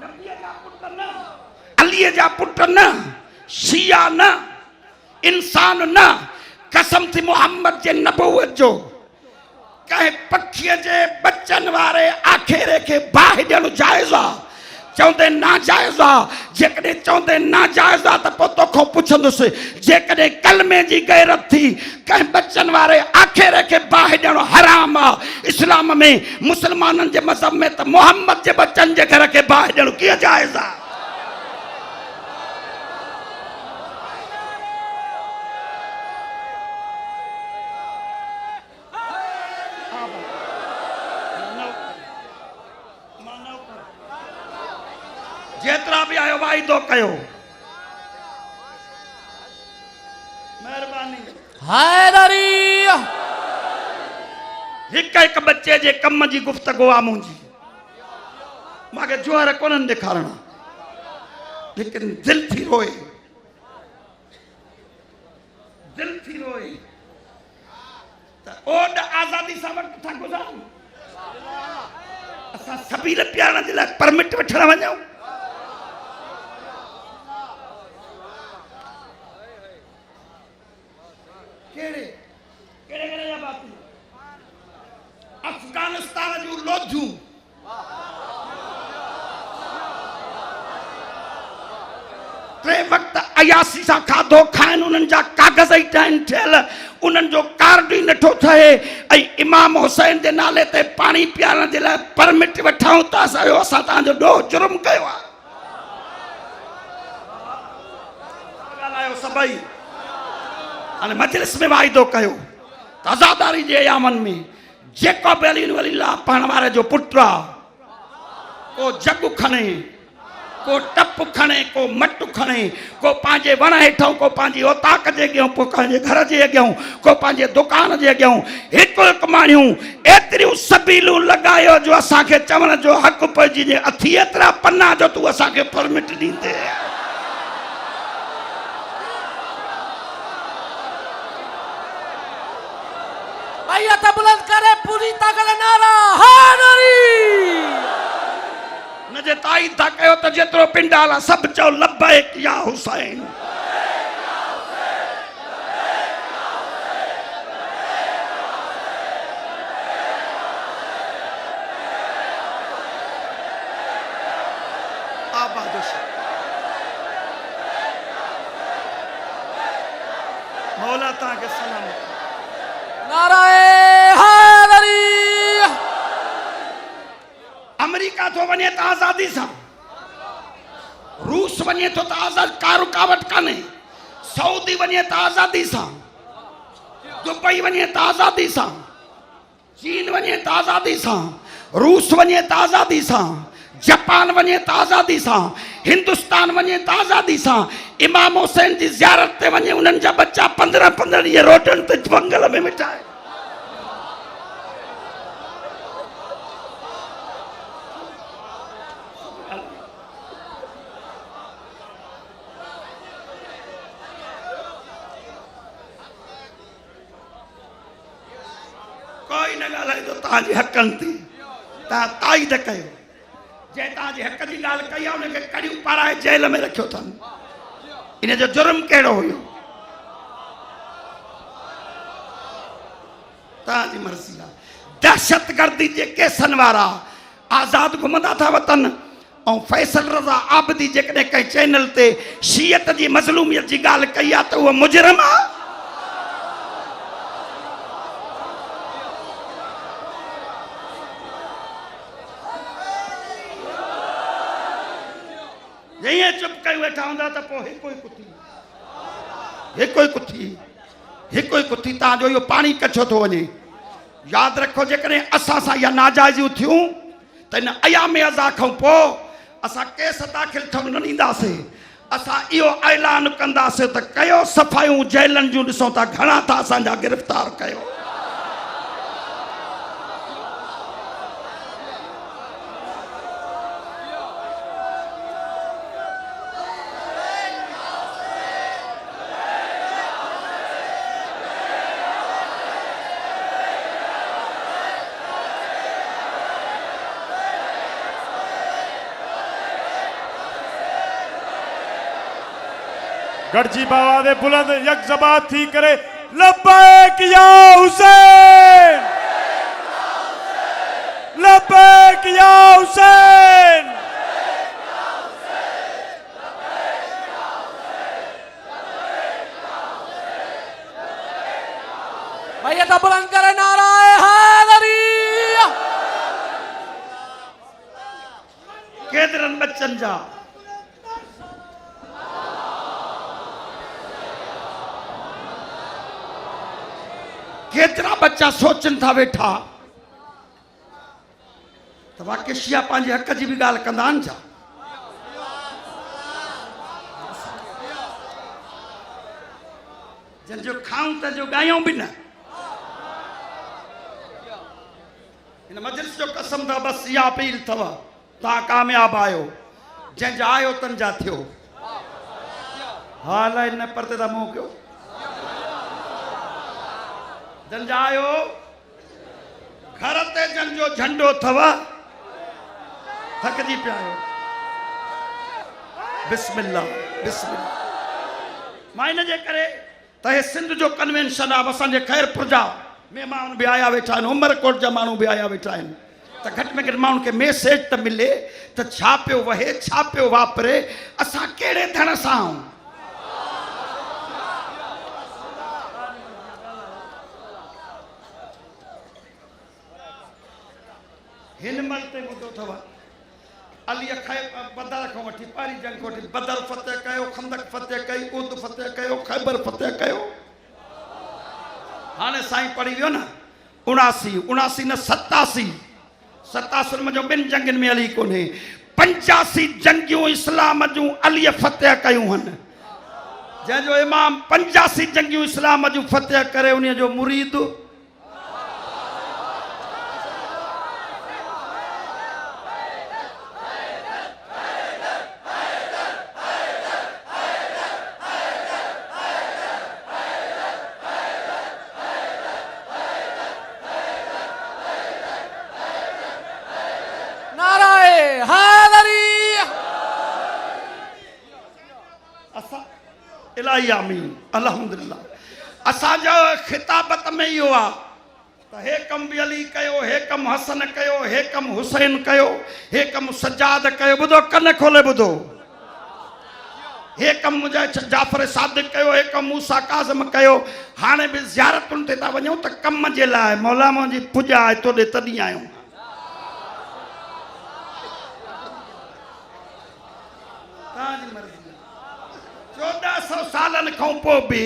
नबीअ जा पुट न, अलीअ जा पुट न, शिया न, इंसान न, कसम थी मोहम्मद जे नबूवत जो कंहिं पखीअ जे बच्चन वारे आखेरे खे बाहि ॾियणु जाइज़ आहे? चवंदे नाजाइज़ आहे। जेकॾहिं चवंदे नाजाइज़ आहे त पोइ तोखां पुछंदुसि, जेकॾहिं कलमे जी गैरत थी कंहिं बच्चन वारे आखेरे खे बाहि ॾियणु हराम आहे इस्लाम में, मुस्लमाननि जे मज़हब में, त मोहम्मद जे बच्चन जे घर खे बाहि ॾियणु कीअं जाइज़ आहे? जेतिरा भी आयो वाइदो कयो, महिरबानी। हैदरी हिक हिक बच्चे जे कम जी गुफ्तगू आहे मुंहिंजी। मूंखे जोहर कोन्हनि ॾेखारणा, लेकिन दिल थी रोए, दिल थी रोए त ओड आज़ादी सां वक़्तु था गुज़ारूं। असां सबील पियारण जे लाइ परमिट वठण वञूं? केड़े जा बापू अफगानिस्तान जूं लोधियूं टे वक्त अयासी सां खाधो खाइनि, उन्हनि जा कागज़ ई टाइम थियल, उन्हनि जो कार्ड ई नथो ठहे, ऐं इमाम हुसैन जे नाले ते पाणी पीआरण जे लाइ परमिट वठूं त असां तव्हांजो ॾोह जुर्म कयो आहे? ॻाल्हायो सभई। हाणे मजलिस में वाइदो कयो त आज़ादारी जे अयामनि में जेको बि अली वलीला पढ़ण वारे जो पुटु आहे, को जग खणे, को टप खणे, को मटु खणे, को पंहिंजे वण हेठां, को पंहिंजी औताक जे अॻियां, को पंहिंजे घर जे अॻियां, को पंहिंजे दुकान जे अॻियां, हिकु हिकु माण्हू एतिरियूं सबीलूं लॻायो जो असांखे चवण जो हक़ पइजी जे अथी एतिरा पन्ना जो तूं असांखे परमिट ॾींदे। भैया तो बुलंद करे पूरी ताकत नारा हैदरी। न जे ताईद था कयो त जेतिरो पिंडाला सभु चओ लब्बैक या हुसैन। मौला तव्हांखे सलाम। नाराए हैदरी। अमेरिका तो वञे त आज़ादी सां, रूस वञे थो त आज़ाद का रुकावट कान्हे, सऊदी वञे त आज़ादी सां, दुबई वञे त आज़ादी सां, चीन वञे त आज़ादी सां, रूस वञे त आज़ादी सां, जापान वञे त आज़ादी सां, हिंदुस्तान वञे त आज़ादी सां, इमाम हुसैन जी ज़ियारत ते वञे, उन्हनि जा बच्चा 15-15 ॾींहं रोटनि ते जंगल में मिटाए। कोई न ॻाल्हाईंदो तव्हांजे हक़नि ते, तव्हां ताईद कयो। जंहिं तव्हांजे हक़ जी ॻाल्हि कई आहे उनखे कड़ियूं पाराए जेल में रखियो अथनि। इन जो जुर्म कहिड़ो हुयो? तव्हांजी मर्ज़ी आहे। दहशतगर्दी जे केसनि वारा आज़ाद घुमंदा था वतन, ऐं फैसल रज़ा आबिदी जेकॾहिं कंहिं चैनल ते शीयत जी मज़लूमियत जी ॻाल्हि कई आहे त उहो मुजरिम आहे। ईअं चुप कई वेठा हूंदा त पोइ हिकु ई कुथी तव्हांजो इहो पाणी कछो थो वञे। यादि रखो, जेकॾहिं असां सां इहा नाजाइज़ियूं थियूं त इन अयाम अज़ा खां पोइ असां केस दाख़िल थियणु न ॾींदासीं। असां इहो ऐलान कंदासीं त कयो सफ़ाइयूं जेलनि जूं, ॾिसूं था घणा था असांजा गिरफ़्तार कयो। गढ़जी बाबा दे बुलंद यक जबात थी करे लब्बैक या हुसैन, लब्बैक या हुसैन। भैया था बुलंद करे नाराए हैदरी। केदरन बच्चन जा केतरा बच्चा सोचन था वेठा तो वाकई शिया पंहिंजे हक जी भी गाल कंदा आहिनि छा? जंहिंजो खाऊं त जो ॻायूं बि न। हिन मजलिस जो कसम था बस इहा अपील अथव तव्हां कामयाब आहियो, जंहिंजा आहियो तंहिंजा थियो। हा अलाए हिन परते था मुंहुं कयो जंहिंजा आहियो घर ते जंहिंजो झंडो अथव थकिजी पिया आहियो। बिस्मिल्लाह बिस्मिल्लाह। मां इन जे करे त हे सिंध जो कन्वेंशन आहे असांजे ख़ैरपुर जा महिमान बि आया वेठा आहिनि, उमरकोट जा माण्हू बि आया वेठा आहिनि त घटि में घटि माण्हुनि खे मैसेज त मिले त छा पियो वहे छा पियो वापरे, असां कहिड़े धण सां आहियूं। हिन महिल ते ॿुधो अथव अलीअ बदर खां वठी पहिरीं जंग खां वठी बदर फतेह कयो, खंदक फतेह कई, उद फतेह कयो, ख़ैबर फतेह कयो। हाणे साईं पढ़ी वियो न 79 न 87 में जो ॿिनि जंगनि में अली कोन्हे, 85 जंगियूं इस्लाम जूं अलीअ फतेह कयूं आहिनि। जंहिंजो इमाम 85 जंगियूं इस्लाम जूं फतेह करे उन जो मुरीद इलाही आमीन अल्हम्दुलिल्लाह। असांजो खिताबत में इहो आहे त हे कम बि अली कयो, हे कम हसन कयो, हे कम हुसैन कयो, हे कम सजाद कयो। ॿुधो कन खोले ॿुधो, हे कम मुंहिंजा जाफ़र सादिक कयो, हे कम मूसा काज़िम कयो। हाणे बि ज़ियारतुनि ते था वञूं त कम जे लाइ मौला मुंहिंजी पुॼा आहे तोॾे तॾहिं आहियूं। तव्हांजी मर्ज़ी 1400 सालनि खां पोइ बि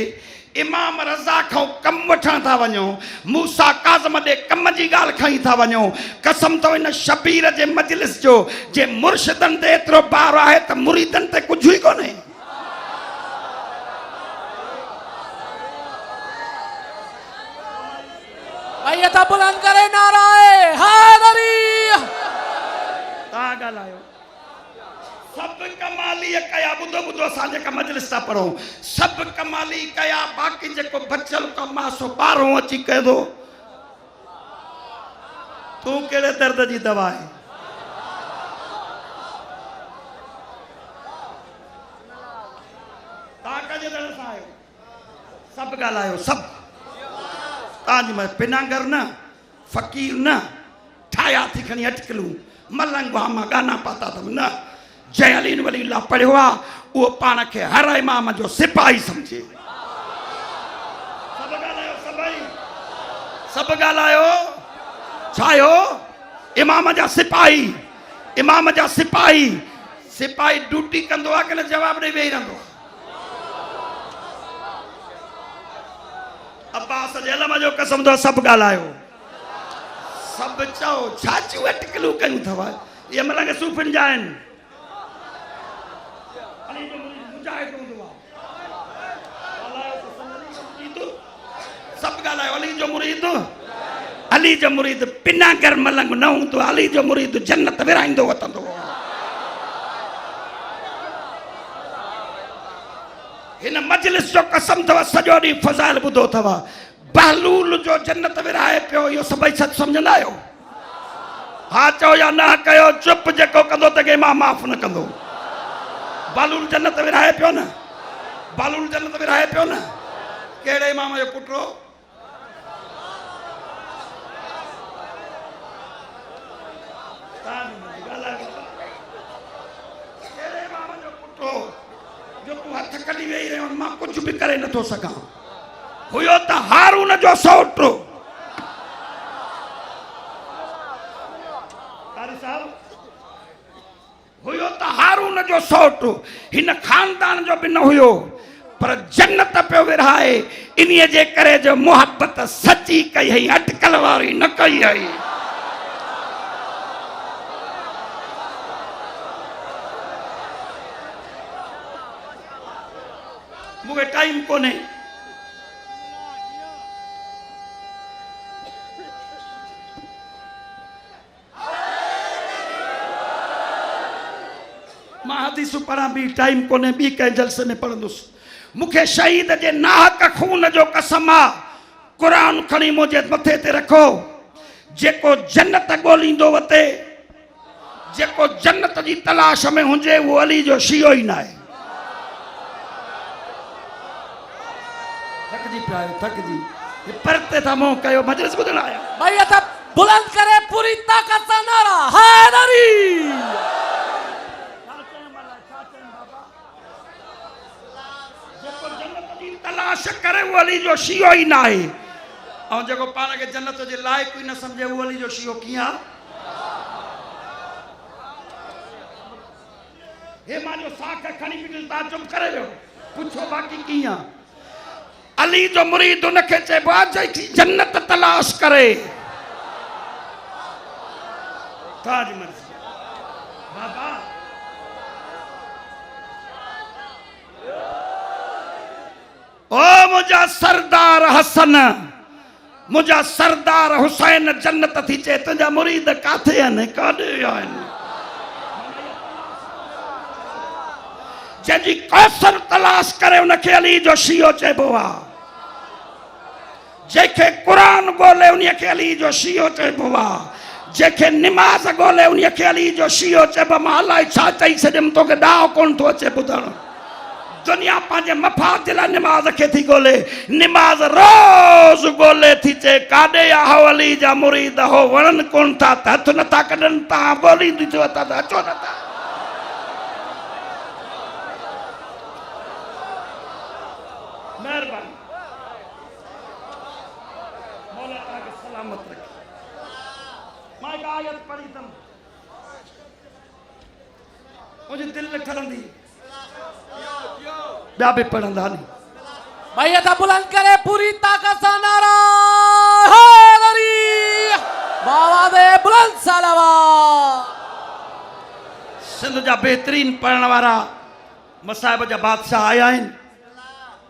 इमाम रज़ा खां कम वठण था वञूं, मूसा काज़िम ॾे कम जी ॻाल्हि खणी था वञूं। कसम तो इन शबीर जे मजलिस जो जे मुर्शिदनि ते एतिरो बार आहे त मुरीदनि ते कुझु ई कोन्हे। भैया था बुलंद करे नाराए हैदरी। तव्हां ॻाल्हायो सब कमाली कया। ॿुधो ॿुधो असां जेका मजलिस था पढ़ूं सभु कमाली कया, बाक़ी जेको बचियल कमु आहे सो ॿाहिरों अची कयो थो। तूं कहिड़े दर्द जी दवा आहे? तव्हां कजे दर सां आहियो? सभु ॻाल्हायो सभु। तव्हांजी पिनांगर न, फ़कीर न, ठाहिया थी खणी अटकलूं मलंग वामा गाना पाता अथव न। जंहिं अली वली अल्लाह पढ़ियो आहे उहो पाण खे हर इमाम जो सिपाही सम्झे। सभु ॻाल्हायो सभई, सभु ॻाल्हायो। छा आयो? इमाम जा सिपाही, इमाम जा सिपाही। सिपाही ड्यूटी कंदो आहे कि न जवाब ॾेई वेही रहंदो आहे? अब्बास जे इल्म जो कसम तो सभु ॻाल्हायो सभु चओ। छा जूं अटकलूं कयूं अथव? इहे मलंग सूफ़ियुनि जा आहिनि। सभु ॻाल्हायो। अली जो मुरीद, अली जो मुरीद पिनागर मलंग न हूंदो। अली जो मुरीद जन्नत विराईंदो वतंदो। हिन मजलिस जो कसम अथव सॼो ॾींहुं फज़ाइल ॿुधो अथव। बहलूल जो जन्नत विराए पियो, इहो सभई सच सम्झंदा आहियो? हा चओ या न कयो? चुप। जेको कंदो त के मां माफ़ न कंदो। बहलूल जन्नत विराए पियो न। बालूल जन्नत में रहे पियो न कहिड़े इमाम जो पुटो कहिड़े इमाम जो पुटो जो तूं हथ कढी वेही रहियो मां कुझु बि करे नथो सघां हुयो त हारून जो सौटो कारी साहब हुयो त हारून जो सौटो हिन खानदान जो बि न हुयो पर जन्नत पियो विरहाए इन्हीअ जे करे जो मोहब्बत सची कई हई अटकल वारी न कई हई मूंखे टाइम कोन्हे मां हदीसूं पढ़ां बि टाइम कोन्हे ॿी कंहिं जलसे में पढ़ंदुसि मूंखे शहीद जे नाहक खून जो कसम आहे क़ुरान खणी मुंहिंजे मथे ते रखो जेको जन्नत ॻोल्हींदो वते जेको जन्नत जी तलाश में हुजे उहो अली जो शियो ई न आहे थकजी पिया आहियो थकजी परते था मुंहुं कयो मजलिस ॿुधण आया भाई था बुलंद करे पूरी ताकत सां नारा हैदरी तलाश करे वो अली जो शियो ही ना है और जेको पाण के जन्नत जे लायक ही न समझे वो अली जो शियो किया हे मां जो साख खणी बिल ताजुब करे जो पूछो बाकी किया अली जो मुरीद उनके चइबो आहे जेकी जन्नत तलाश करे ताज मर्जी बाबा ओ मुझा सरदार हसन मुझा सरदार हुसैन जन्नत थी चे तुझा मुरीद काथे आहिनि काॾे आहिनि जंहिंजी कौसर तलाश करे उनखे अली जो शियो चइबो आहे जंहिंखे क़ुरान ॻोल्हे उनखे अली जो शियो चइबो आहे जंहिंखे निमाज़ ॻोल्हे उनखे अली जो शियो चइबो मां अलाए छा चई छॾियमि तोखे ॾाहो कोन थो अचे ॿुधणु दुनिया पांजे मफाद जे लाइ निमाज़ खे थी ॻोल्हे निमाज़ रोज़ ॻोल्हे थी चे काॾे आहो अली जा मुरीद हो वणनि कोन था त हथ नथा कढनि तव्हां ॻोल्हींदी थियो था त अचो नथा महिरबानी मौला तव्हांखे सलामत रखे मां हिकु आयत पढ़ी अथमि मुंहिंजी दिलि में ठरंदी ॿिया बि पढ़ंदा नी भाई था बुलंद करे पूरी ताकत सां नारा हैदरी बाबा दे बुलंद सलावा सिंध जा बेहतरीन पढ़ण वारा मसाहिब जा बादशाह आया आहिनि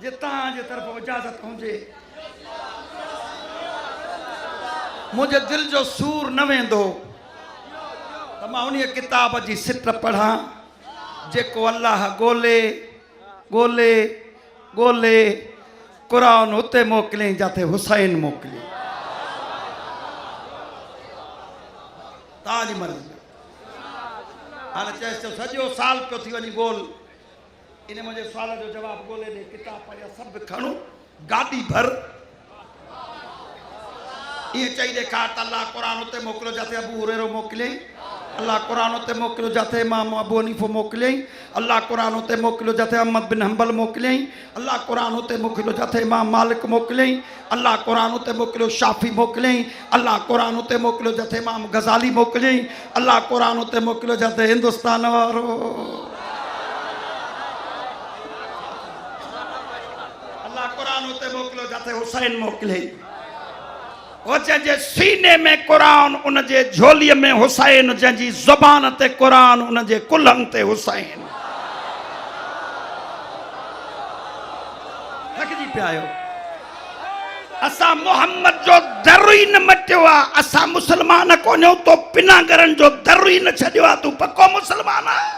जे तव्हांजे तरफ़ इजाज़त हुजे मुंहिंजे दिलि जो सूर न वेंदो त मां उन किताब जी सिट पढ़ां जेको अल्लाह ॻोल्हे ॻोल्हे ॻोल्हे क़ुरान हुते मोकिलियईं जिते हुसैन मोकिलियईं तव्हांजी मर्ज़ी हाणे चएसि सॼो साल पियो थी वञे ॻोल्ह इन मुंहिंजे सुवाल जो जवाबु ॻोल्हे ॾे किताब पढ़िया सभु खणो गाॾी भर ईअं चई ॾेखार त अलाह क़ुरान हुते मोकिलियो जिते अबू हुरैरो मोकिलियईं अल्लाह क़ुरान हुते मोकिलियो जिते इमाम अबू हनीफ़ो मोकिलियईं अल्लाह क़ुरान हुते मोकिलियो जिते अहमद बिन हंबल मोकिलियईं अल्लाह क़ुरान हुते मोकिलियो जिते इमाम मालिक मोकिलियईं अल्लाह क़ुरान हुते मोकिलियो शाफ़ी मोकिलियईं अल्लाह क़ुरान हुते मोकिलियो जिते इमाम गज़ाली मोकिलियईं अल्लाह क़ुरान हुते मोकिलियो जिते हिंदुस्तान वारो अल्लाह क़ुरान हुते मोकिलियो जिते हुसैन मोकिलियईं वो जंहिंजे सीने में क़ुरान उन जे झोलीअ में हुसैन जंहिंजी ज़ुबान ते क़ुरान उन जे कुल्हनि ते हुसैन थकिजी पिया आहियो असां मोहम्मद जो दर ई न मटियो आहे असां मुस्लमान कोन्हियूं तो पिनागरनि जो दर ई न छॾियो आहे तूं पको मुस्लमान आहे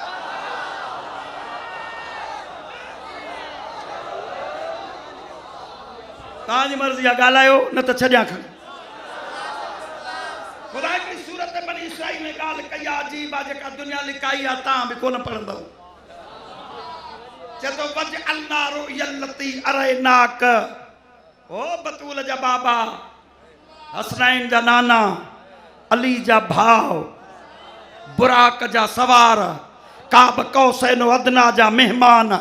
तव्हांजी मर्ज़ी आहे ॻाल्हायो न त छॾियां खणी खुदा की सूरत बनी इसराइल में ॻाल्हि कई आहे अजीब आहे जेका दुनिया लिकाई आहे तव्हां बि कोन पढ़ंदव चतो वज अल्लारो यल्लती अरैनाक ओ बतूल जा बाबा हसनैन जा नाना अली जा भाव बुराक जा सवार काब कौसैन अदना जा मेहमान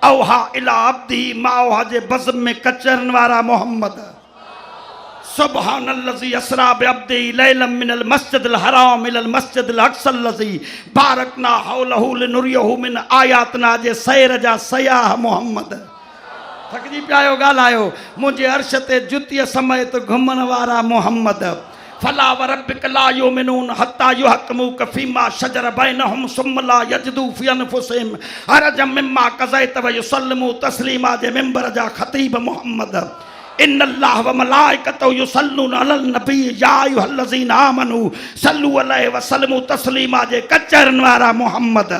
औहा इला अब्दी माओहा जे बज़म में कचरन वारा मोहम्मद सुब्हानल्लज़ी अस्रा बिअब्दी लैलम मिनल मस्जिदिल हराम इलल मस्जिदिल अक़्सल्लज़ी बारकना हौलहु लिनुरियहु मिन आयातना जे सैर जा सयाह मोहम्मद थकजी पियायो ॻाल्हायो मुंहिंजे अर्श ते जुतीअ समेत घुमण वारा मोहम्मद फला व रब्बिक ला युमिनून हत्ता युहक्किमूक फीमा शजर बैनहुम सुम्मा ला यजिदू फी अनफुसिहिम हरजम मिम्मा क़ज़ैत व युसल्लिमू तस्लीमा जे मिंबर जा ख़तीब मोहम्मद इन्नल्लाह व मलाइकतहु युसल्लूना अलन नबी या अय्युहल्लज़ीना आमनू सल्लू अलैहि व सल्लिमू तस्लीमा जे कचरन वारा मोहम्मद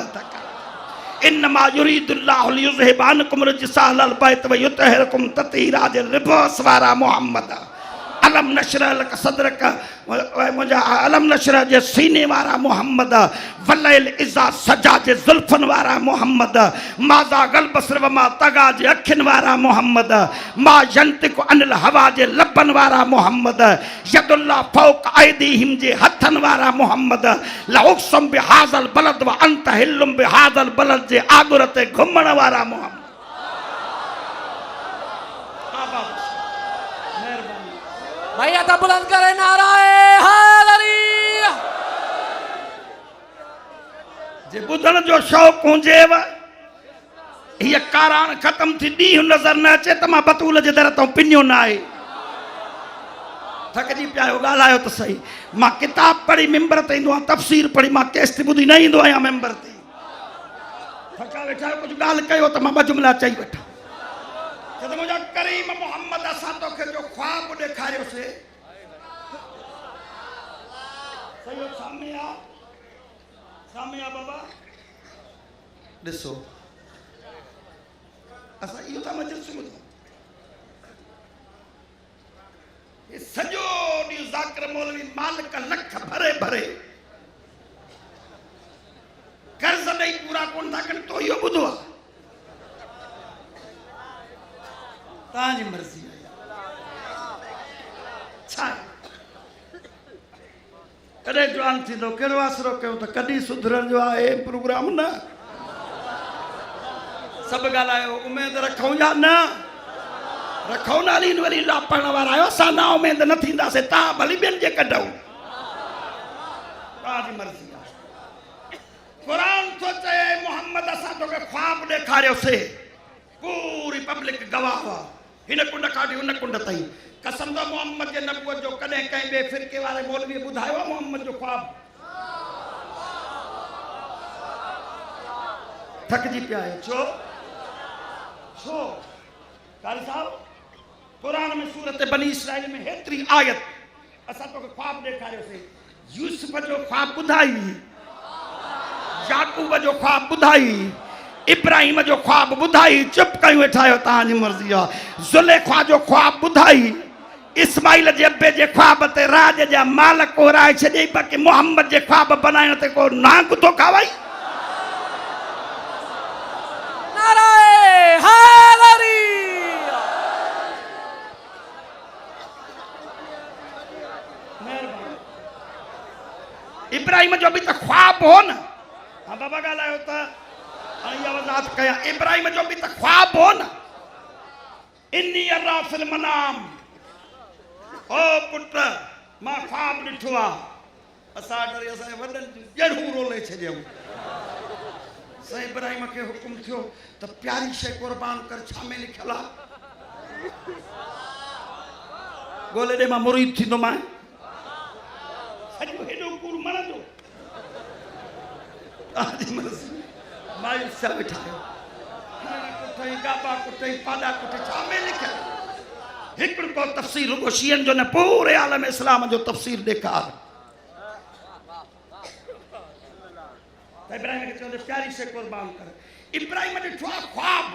इन्नमा युरीदुल्लाहु लियुज़हिबा अन्कुम रिजसा अहलल बैत व युतहिरकुम तत्हीरा जे लिबास वारा मोहम्मद अलम नशरह लक सदरक मुंहिंजा अलम नशरह जे सीने वारा मोहम्मद वलैल इज़ा सजा जे ज़ुल्फ़न वारा मोहम्मद माज़ा गल बसर व मा तगा जे अखियुनि वारा मोहम्मद मा यंतिकु अनिल हवा जे लबन वारा मोहम्मद यदुल्लाह फ़ौक़ अयदीहिम जे हथन वारा मोहम्मद लउक़्सम बिहाज़ल बलद व अंत हिल्लुम बिहाज़ल बलद जे आगुर ते घुमण वारा मोहम्मद भैया था बुलंद करे नाराए हैदरी जे ॿुधण जो शौक़ हुजेव हीअ काराण ख़त्म थी ॾींहुं नज़र न अचे त मां बतूल जे दर तां पिनियो न आहे थकजी पिया आहियो ॻाल्हायो त सही मां किताब पढ़ी मिंबर ते ईंदो आहियां तफ़सीर पढ़ी मां केस ते ॿुधी न ईंदो आहियां मिंबर ते थका वेठा आहियो कुझु ॻाल्हि कयो त मां ॿ जुमिला चई वेठा त मुंहिंजा करीम मोहम्मद असां तोखे जो ख्वाब ॾेखारियोसीं सही सामे आ बाबा ॾिसो असां इहो था मजलिस ॿुधूं हे सॼो ॾींहुं ज़ाकिर मौलवी मालिक लख भरे भरे कर्ज़ ॾेई पूरा कोन था कनि तो इहो ॿुधो आहे तव्हांजी मर्ज़ी छा कॾहिं जवान थींदो कहिड़ो आसरो कयूं त कॾहिं सुधरण जो आहे प्रोग्राम न सभु ॻाल्हायो उमेद रखूं या न रखूं न अली वरी लापण वारा आहियो असां ना उमेद न थींदासीं तव्हां भली ॿियनि जे कढूं तव्हांजी मर्ज़ी आहे क़ुरान थो चए मोहम्मद असां तोखे ख्वाब ॾेखारियोसीं पूरी पब्लिक गवाह हुआ हिन कुंड खां वठी हुन कुंड ताईं कसम त मोहम्मद जे नबूअत जो कॾहिं कंहिं ॿिए फ़िरके वारे मौलवी ॿुधायो आहे मोहम्मद जो ख्वाब थकजी पिया आहियो छो छो कारी साहब क़ुरान में सूरत बनी इसराइल में हेतिरी आयत असां तोखे ख्वाब ॾेखारियोसीं यूसुफ जो ख्वाब ॿुधाई याकूब जो ख्वाब ॿुधाई इब्राहिम जो ख्वाब ॿुधाई चुप कयूं वेठा आहियो तव्हांजी मर्ज़ी आहे ज़ुलेखा जो ख्वाब ॿुधाई इस्माइल जे अबे जे ख्वाब ते राज जा माल कोराए छॾियई बाक़ी मोहम्मद जे ख्वाब बनाइण ते को नांग थो खावाई नाराए हैदरी इब्राहिम जो बि त ख्वाब हो न हा बाबा ॻाल्हायो त वज़ाहत कया इब्राहिम जो बि त ख्वाब हो न इन्नी अरा फिल मनाम ओ पुट मां ख्वाब ॾिठो आहे असां डरी असांजे वॾनि जूं जड़ूं रोले छॾियऊं साईं इब्राहिम खे हुकुम थियो त प्यारी शइ क़ुर्बान कर छा में लिखियल आहे ॻोल्हे ॾे मां मुरीद थींदो मां सॼो हेॾो कूड़ मणंदो तव्हांजी मर्ज़ी मायूस छा वेठा आहियो कुठई गाबा कुठई पाॾा कुठई छा में लिखियल हिकिड़ो को तफ़सीर रुगो शियनि जो न पूरे आलम इस्लाम जो तफ़सीर ॾेखार त इब्राहिम खे चवंदे प्यारी शइ क़ुर्बान कर इब्राहिम ॾिठो आहे ख्वाब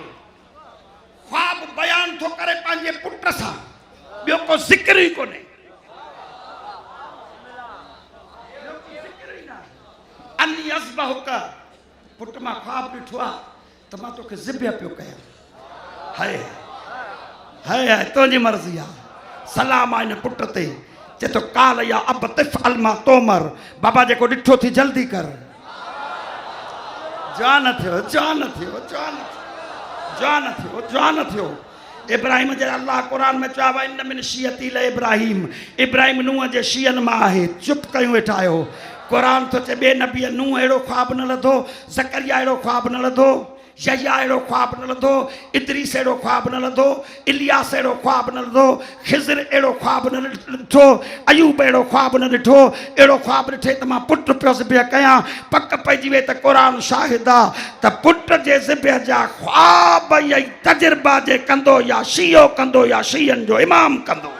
ख्वाब बयान थो करे पंहिंजे पुट सां ॿियो को ज़िक्र ई कोन्हे अनी असबहुक पुट मां ख्वाब ॾिठो आहे त त मां तोखे ज़िबिया पियो कयां हाय हाय हाय तुंहिंजी मर्ज़ी आहे सलाम आहे हिन पुट ते चए थो काल या अब तिफ अलमा तोमर बाबा जेको ॾिठो थी जल्दी कर जान थियो जान थियो जान जान थियो जान थियो इब्राहिम जे अल्लाह क़ुरान में चयो आहे इन मिन शियती ल इब्राहिम इब्राहिम नूह जे शियन मां आहे चुप कयूं वेठा आहियो क़ुरान थो चए ॿिए नबी नूह अहिड़ो ख्वाब न लधो ज़करिया अहिड़ो ख्वाब न लधो यहया अहिड़ो ख्वाब न लधो इदरीस अहिड़ो ख्वाब न लधो इलियास अहिड़ो ख्वाब न लधो खिज़र अहिड़ो ख्वाब न ॾिठो अयूब अहिड़ो ख्वाब न ॾिठो अहिड़ो ख्वाब ॾिठे त मां पुट पियो ज़िबिया कयां पक पइजी वई त क़ुरान शाहिद आहे त पुट जे ज़िबिया जा ख्वाब या तजुर्बा जे कंदो या शियो कंदो या शियनि जो इमाम कंदो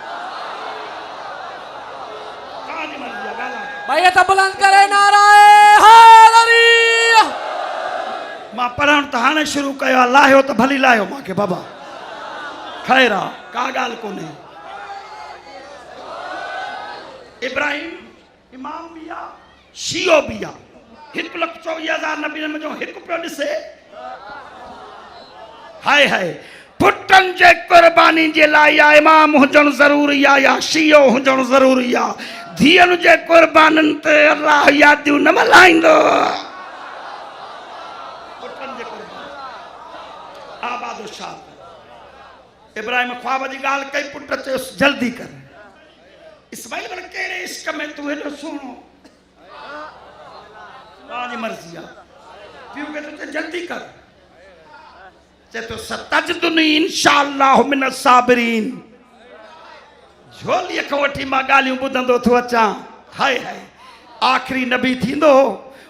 भाई त बुलंद करे नाराए हैदरी मां पढ़ण त हाणे शुरू कयो आहे लाहियो त भली लाहियो मूंखे बाबा ख़ैर आहे का ॻाल्हि कोन्हे इब्राहिम इमाम बि आहे शियो बि आहे 1,24,000 नबीअनि में जो हिकु पियो ॾिसे हाय हाय पुटनि जे क़ुर्बानी जे लाइ या इमाम हुजणु ज़रूरी आहे या शियो हुजणु ज़रूरी आहे धीअनि जे क़ुर्बाननि ते अल्लाह यादियूं न मल्हाईंदो आबाद शाह इब्राहिम ख्वाब जी ॻाल्हि कई पुट चयोसि जल्दी कर इस्माइल पर कहिड़े इश्क में तूं हेॾो सुहिणो तव्हांजी मर्ज़ी आहे पीउ खे तूं चए जल्दी कर चए थो सतजदुनी इंशाअल्लाह मिन साबिरीन झोलीअ खां वठी मां ॻाल्हियूं ॿुधंदो थो अचां हाय हाय आख़िरी नबी थींदो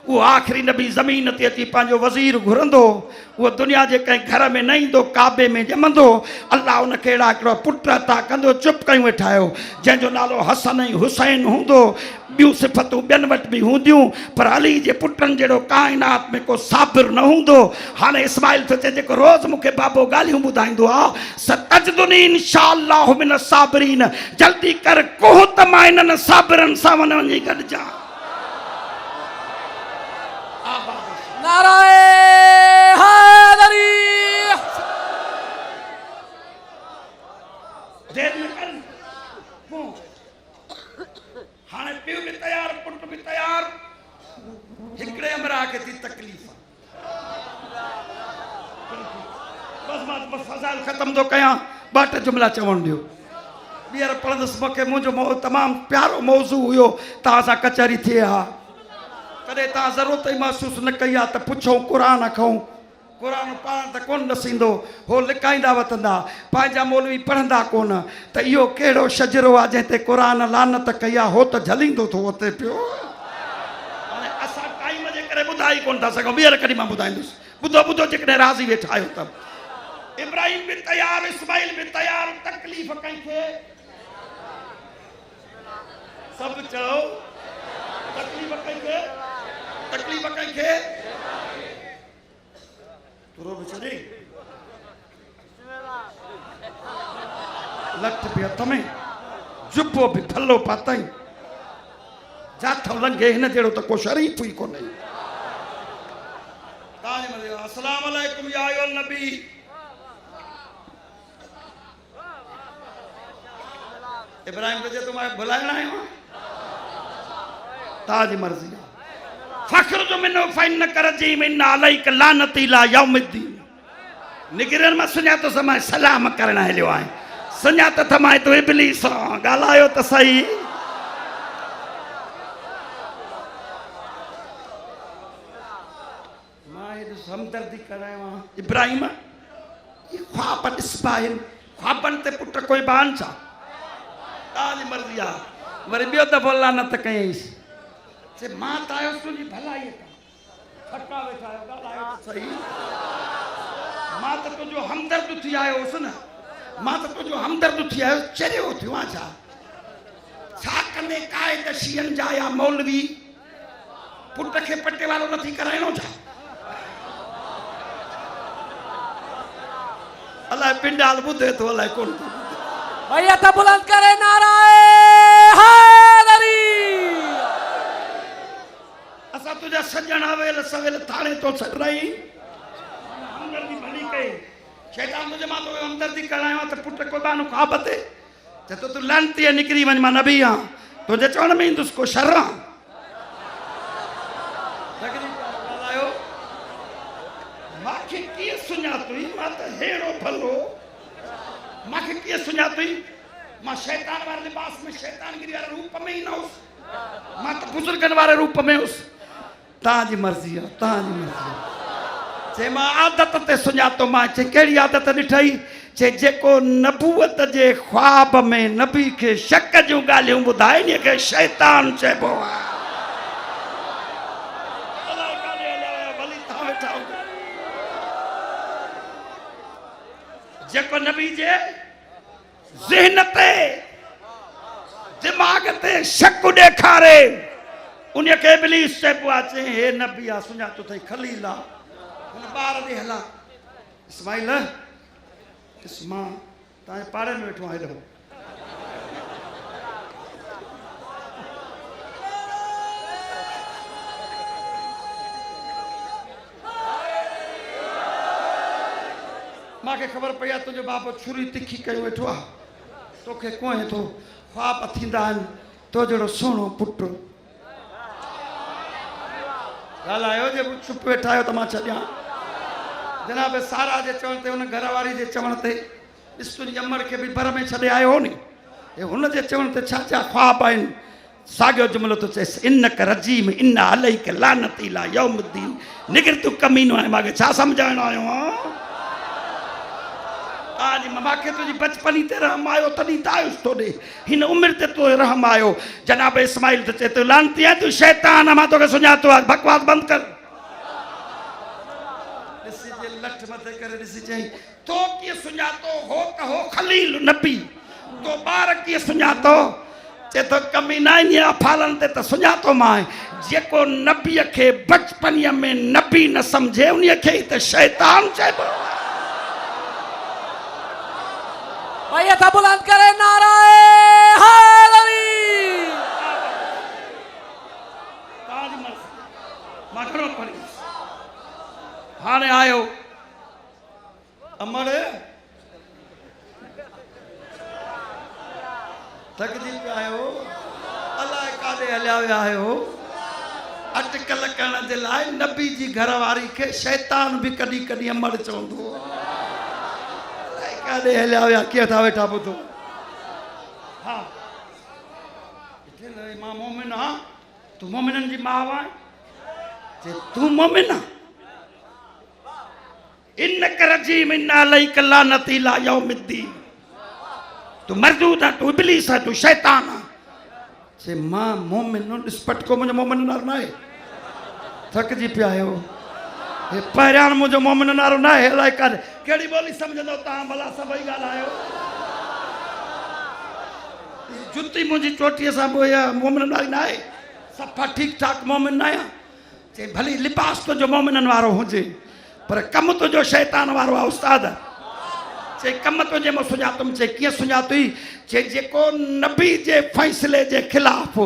वो आखिरी नबी ज़मीन ते अची पंहिंजो वज़ीर घुरंदो वो दुनिया जे कंहिं घर में न ईंदो काबे में ॼमंदो अल्लाह उनखे अहिड़ा हिकिड़ो पुट अता कंदो चुप कयूं वेठा आहियो जंहिंजो नालो हसन ऐं हुसैन हूंदो ॿियूं सिफ़तूं ॿियनि वटि बि हूंदियूं पर अली जे पुटनि जहिड़ो काइनात में को साबिर न हूंदो हाणे इस्माइल थो चए जेको रोज़ मूंखे बाबो ॻाल्हियूं ॿुधाईंदो आहे सतजदुनी इंशाअल्लाह मिन साबिरीन जल्दी कर कोह त मां हिननि साबिरनि सां वञी गॾिजां नाराए हैदरी देर न कर हाणे पीउ बि तयार पुट बि तयार हिकिड़े अमरा खे थी तकलीफ़ बस मां फज़ाइल ख़तम थो कयां ॿ टे जुमिला चवण ॾियो ॿीहर पढ़ंदुसि मूंखे मुंहिंजो तमामु प्यारो मौज़ू हुयो तव्हां सां कचहरी थिए हा कॾहिं तव्हां ज़रूरत ई महसूसु न कई आहे त पुछूं क़ुरान खां क़ुरान पाण त कोन ॾसींदो हो लिकाईंदा वठंदा पंहिंजा मौलवी पढ़ंदा कोन त इहो कहिड़ो शजरो आहे जंहिं ते क़ुरान लानत कई आहे हो त झलींदो थो उते पियो हाणे असां टाइम जे करे ॿुधाई कोन था सघूं ॿीहर कॾहिं मां ॿुधाईंदुसि ॿुधो ॿुधो जेकॾहिं राज़ी वेठा आहियो त इब्राहिम बि तयार इस्माइल बि तयार तकलीफ़ कंहिंखे सभु चओ तकलीफ़ कंहिंखे तकलीफ़ कंहिंखे तुरो बि छॾे लठ बि हथ में जुबो बि फलो पातई जाथो लंघे हिन जहिड़ो त को शरीफ़ ई कोन्हे अस्सलाम वालेकुम या अय्युहन नबी इब्राहिम तो तुम बुलाना है ताजी मर्जी फख्र जो मिनो फाइन कर जी मिन अलैक लानती ला यौमिद्दीन निगिरन में सुना तो समय सलाम करना है लियो है सुना तो थमाए तो इब्लीस गालायो तो सही माए हमदर्दी करायो इब्राहिम ये ख्वाब दिसबाइन ख्वाबन ते पुट कोई बान चा ताजी मर्जी आ वरी बियो दफ़ो लानत कयईस से मां तायो तुझी भलाई फटा वेठा आयो गालायो तो सही मां तो तुझो हमदर्द थी आयो हुस न मां तो तुझो हमदर्द थी आयो चरियो थियो आ छा कने कायद शियन जा या मौलवी पुट के पट्टे वालो नथी कराइणो छा अल्लाह पिंडाल बुधे तो अल्लाह कोन भैया था बुलंद करे नाराए हैदरी असा तुझा सजण आवेल सवेल थाने तो छड़ाई शैतान ख्वाब ते चए तो तू लानती है निकरी वञ मां नबी आं तुंहिंजे चवण में ईंदुसि को शर आं ॻाल्हायो मूंखे कीअं सुञातई मां त हेड़ो भलो मूंखे कीअं सुञातई मां शैतान वारे लिबास में शैतानगिरी वारे रूप में ई न हुउसि मां त बुज़ुर्गनि वारे रूप में हुउसि तव्हांजी मर्ज़ी आहे तव्हांजी मर्ज़ी आहे चए मां आदत ते सुञातो मां चए कहिड़ी आदत ॾिठई चए जेको नबूअत जे ख्वाब में नबी खे शक जूं ॻाल्हियूं ॿुधाए इन खे शैतान चइबो आहे जेको नबी जे ज़हन ते दिमाग़ ते शक ॾेखारे उन खे इब्लीस चइबो आहे चए हे नबी आहे सुञातो अथई खलील आहे हुन ॿार ॾे हला इस्माइल मां तव्हांजे पाड़े में वेठो आहियां हेॾो मूंखे ख़बर पई आहे तुंहिंजो बाबो छुरी तिखी कयो वेठो आहे तोखे कोहे थो ख्वाब थींदा आहिनि तो जहिड़ो सुहिणो पुटु ॻाल्हायो जे चुप वेठा आहियो त मां छॾियां जनाब सारा जे चवण ते हुन घरवारी जे चवण ते ॾिस तुंहिंजी अमड़ खे बि बर में छॾे आयो हो नी हे हुन जे चवण ते छा छा ख्वाब आहिनि साॻियो जुमिलो थो चएसि इन क रजीम इन अलई क लानती ला यौमुद्दीन निकिर तूं कमीनो आहे मूंखे छा सम्झाइणो आयो आं आज मूंखे तुंहिंजी बचपनी ते रहम आयो तॾहिं त आयुसि तोॾे हिन उमिरि ते तो रहम आयो जनाब इस्माइल त चए तूं लानती आहे तूं शैतान आहे मां तोखे सुञातो आहे बकवास बंदि कर ॾिसी जे लठ मथे करे ॾिसी चई तो कीअं सुञातो हो त हो खलील नबी तो ॿार कीअं सुञातो चए तो कमी न ईंदी आहे फालनि ते त सुञातो मां जेको नबीअ खे बचपनीअ में नबी न सम्झे उन खे ई त शैतान चइबो आहे भैया था बुलंद करे नाराए हैदरी मां घणो पढ़ी हाणे आयो अमर थकिजी पिया आहियो अलाए काॾे हलिया विया आहियो अटकल करण जे लाइ नबी जी घरवारी खे शैतान बि कॾहिं कॾहिं अमर चवंदो काॾे हलिया विया कीअं था वेठा ॿुधो हा मां मोमिन आहियां तूं मोमिननि जी माउ आहे चए तूं मोमिन आहे इन करजीम इन अलैक लानती ला यौमुद्दीन तूं मरदूद आहे तूं इब्लीस आहे तूं शैतान आहे चए मां मोमिन ॾिस पटको मुंहिंजो मोमिन नारो न आहे थकिजी पिया आहियो हे पहिरियां मुंहिंजो मोमिन नारो न आहे अलाए काॾे कहिड़ी ॿोली सम्झंदो तव्हां भला सभई ॻाल्हायो जुती मुंहिंजी चोटीअ सां पोइ मोमिन वारी न आहे सफ़ा ठीकु ठाक मोमिन न आहियां चए भली लिबास तुंहिंजो मोमिननि वारो हुजे पर कमु तुंहिंजो शैतान वारो आहे उस्ताद चए कमु तुंहिंजे मां सुञातुमि चए कीअं सुञातई चए जेको नबी जे फ़ैसिले जे ख़िलाफ़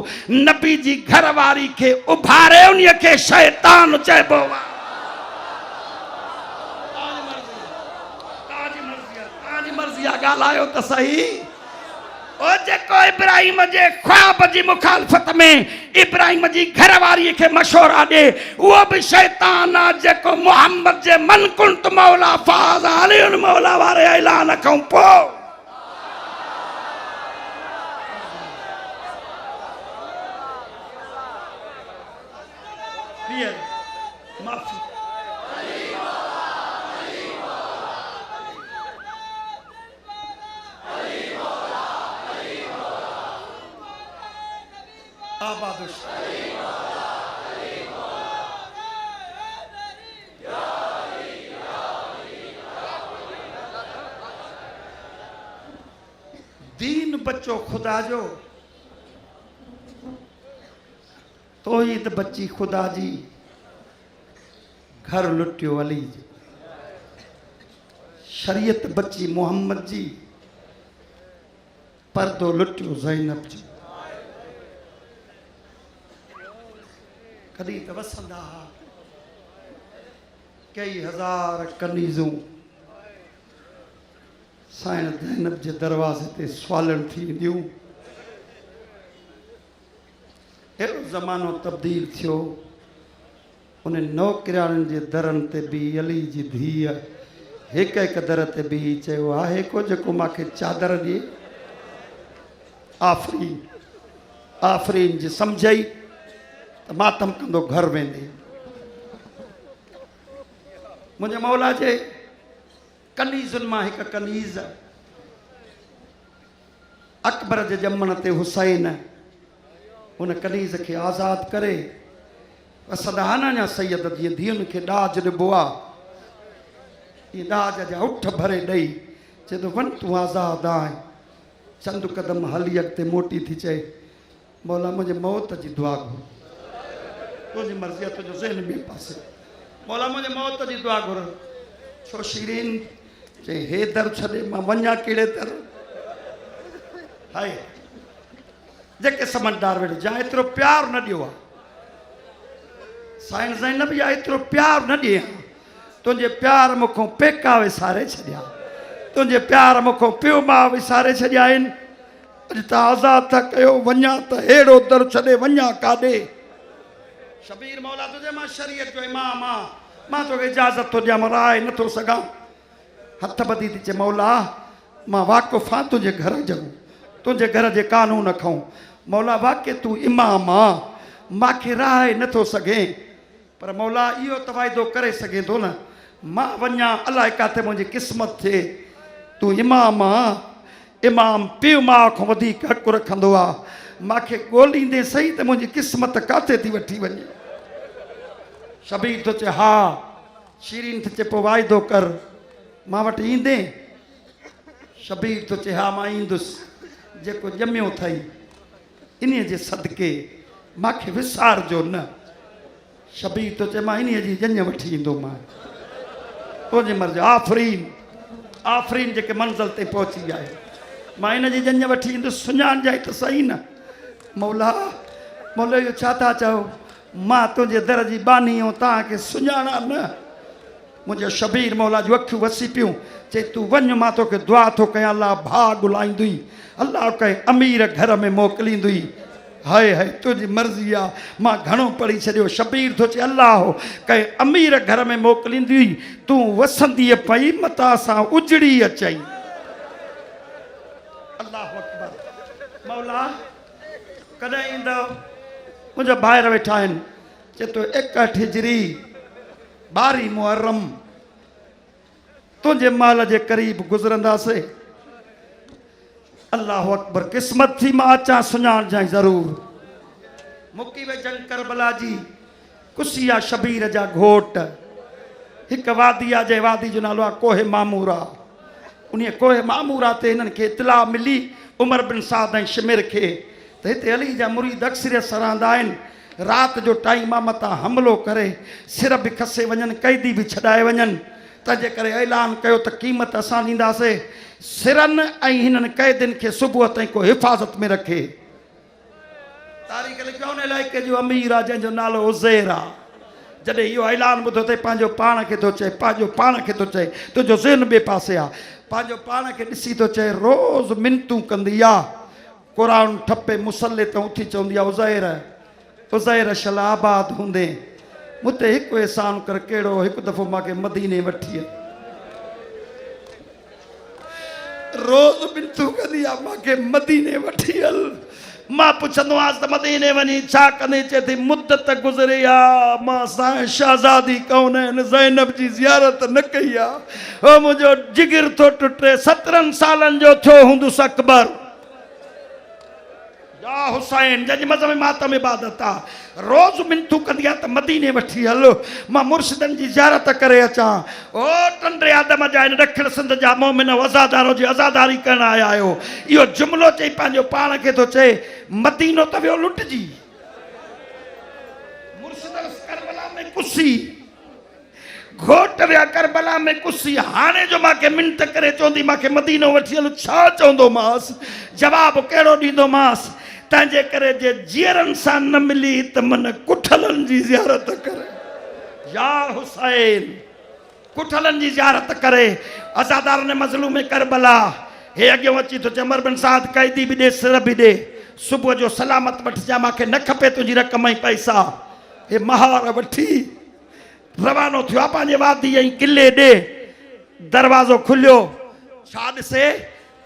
नबी जी घरवारी खे उभारे उन खे शैतान चइबो आहे ॻाल्हायो त सही ओ जेको इब्राहिम जे ख्वाब जी मुखालफत में इब्राहिम जी घरवारीअ खे मशवरा ॾे उहो बि शैतान आहे जेको मुहम्मद जे मन कुंत मौला फाज़ अली मौला वारे ऐलान खां पोइ माफ़ी आबादुश दीन बच्चो खुदा जो तौहीद बची खुदा जी घर लुटियो अली जो शरीयत बची मोहम्मद जी पर्दो लुटियो ज़ैनब जो कॾहिं त वसंदा हुआ कई हज़ार कनीज़ूं साईं ज़ैनब जे दरवाज़े ते सवालनि थी ईंदियूं। अहिड़ो ज़मानो तब्दील थियो, उन नौकिराणियुनि जे दरनि ते बि अली जी धीअ हिकु हिकु दर ते बि चयो आहे को जेको मूंखे चादर ॾिए। आफ़रीन आफ़रीन जी सम्झई त मातम कंदो घर वेंदे। मुंहिंजे मौला जे कनीज़ुनि मां हिकु कनीज़ अकबर जे ॼमण ते हुसैन उन कनीज़ खे आज़ादु करे सदाना जा सैयद जीअं धीअनि खे ॾाज ॾिबो आहे, इहे ॾाज जा उठ भरे ॾेई चए थो वञ तूं आज़ादु आहीं। चंद कदम हली अॻिते मोटी थी चए मौला मुंहिंजे मौत जी दुआ घुर, तुंहिंजी मर्ज़ी आहे, तुंहिंजो ज़हन ॿिए पासे। मौला मुंहिंजे मौत जी दुआ घुर। छो शीरीन चए हे दर छॾे मां वञा कहिड़े दर? हाय जेके समझदार वेठो जा एतिरो प्यार न ॾियो आहे। साईं ज़ैनब या एतिरो प्यार न ॾियां, तुंहिंजे प्यार मूंखों पेका विसारे छॾिया, तुंहिंजे प्यार मूंखों पियो माउ विसारे छॾिया आहिनि। अॼु त आज़ादु था कयो, वञा त अहिड़ो दर छॾे वञा काॾे? शबीर मौला तुंहिंजे मां शरीयत जो इमाम आहे, मां तोखे इजाज़त थो ॾियां, राय नथो सघां। हथ ॿधी थी चए मौला मां वाक़ुफ़ आहियां तुंहिंजे घर जो, तुंहिंजे घर जे कानून खां। मौला वाक़ई तूं इमाम आहे, मूंखे राय नथो सघे, पर मौला इहो त वाइदो करे सघे थो न मां वञा अलाए किथे मुंहिंजी क़िस्मत थिए। तूं इमाम आहे, इमाम पीउ माउ खां वधीक हक़ु रखंदो आहे, मूंखे ॻोल्हींदे सही त मुंहिंजी क़िस्मत किथे थी वठी वञे। शबीर थो चए हा। शीरीन थो चए पोइ वाइदो कर मां वटि ईंदे? शबीर थो चए हा मां ईंदुसि, जेको ॼमियो अथई इन जे सदके मूंखे विसारजो न। शबीर थो चए मां इन जी ॼञ वठी ईंदोमांइ, तुंहिंजी मर्ज़ी। आफ़रीन आफ़रीन जेके मंज़िल ते पहुची आहे, मां इन जी ॼञ वठी ईंदुसि, सुञाण जाए त सही न। मौला मौला इहो छा था चओ? मां तुंहिंजे दर जी बानी आहियां, तव्हांखे सुञाणा न? मुंहिंजो शबीर मौला जूं अखियूं वसी पियूं, चए तूं वञ मां तोखे दुआ थो कयां, अलाह भाउ ॻुलाईंदुई, अलाह कंहिं अमीर घर में मोकिलींदुई। हाय हाय तुंहिंजी मर्ज़ी आहे, मां घणो पढ़ी छॾियो। शबीर थो चए अलाह कंहिं अमीर घर में मोकिलींदी, तूं वसंदीअ पई मता सां उजड़ी अचई। अल्लाह अकबर। मौला कॾहिं ईंदव? मुंहिंजा ॿाहिरि वेठा आहिनि, चए तो 61 हिजरी 12 मुहर्रम तुंहिंजे माल जे क़रीब गुज़रंदासीं। अल्लाह अकबर। क़िस्मत थी मां अचां सुञाण जाए ज़रूर। मुकी वे जंग करबला जी कुसिया शबीर जा घोट हिकु वादी आहे, जंहिं वादी जो नालो आहे कोहे मामूरा। उन कोहे मामूरा ते हिननि खे इतला मिली उमर बिन साद ऐं शिमिर खे त हिते अली जा मुरीद अक्सरियत सराहंदा आहिनि, राति जो टाइम आहे मथां हमिलो करे सिर बि खसे वञनि, कैदी बि छॾाए वञनि। तंहिंजे करे ऐलान कयो त क़ीमत असां ॾींदासीं, सिरनि ऐं हिननि कैदियुनि खे सुबुह ताईं को हिफ़ाज़त में रखे। तारीख़ लिखियो उन इलाइक़े जो अमीर आहे जंहिंजो नालो उज़ैर आहे। जॾहिं इहो ऐलान ॿुधो अथई पंहिंजो पाण खे थो चए, पंहिंजो पाण खे थो चए, तुंहिंजो ज़हन ॿिए पासे आहे, पंहिंजो पाण खे ॾिसी थो चए रोज़ मिनतूं कंदी आहे, क़ुरान ठपे मुसले तां उथी चवंदी आहे उज़ैर उज़ैर शलाबाद हूंदे मूंते हिकु एहसान कर, कहिड़ो? हिकु दफ़ो मूंखे मदीने वठी रोज़ मिनतूं कंदी आहे, मूंखे मदीने वठी हल। मां पुछंदो आहियां त मदीने वञी छा कंदे? चए थी मुद्दत गुज़रे आहे, मां साईं शहज़ादी कौन ज़ैनब जी ज़ियारत न कई आहे। ओ मुंहिंजो जिगर थो टुटे, 17 सालनि जो थियो हूंदुसि अकबर। या हुसैन जंहिंजे मज़हब में मातम इबादत आहे, रोज़ मिनतूं कंदी आहे त मदीने वठी हलो, मां मुर्शिदनि जी ज़ियारत करे अचां। ओ टंडे आदम जा इन ॾखिण सिंध जा मोमिन वज़ादारो जी अज़ादारी करण आया आहियो। इहो जुमिलो चई पंहिंजो पाण खे थो चए मदीनो त वियो लुटिजी। मुर्शिद करबला में कुसी, घोट विया करबला में कुसी, हाणे जो मूंखे मिनत करे चवंदी मूंखे मदीनो वठी हलो, छा चवंदोमांसि? जवाबु कहिड़ो ॾींदोमांसि? तंहिंजे करे जे जीअरनि सां न मिली त मन कुठलनि जी ज़ियारत करे। या हुसैन कुठलनि जी ज़ियारत करे अज़ादार ने मज़लूम करबला हे अॻियों अची तो चमर बिन साद कैदी भी दे सिर भी दे सुबह जो सलामत वठिजा मांखे न खपे तुंहिंजी रक़म ऐं पैसा हे महार वठी रवानो थियो पंहिंजे वादी ऐं किले ॾे दरवाज़ो खुलियो छा ॾिसे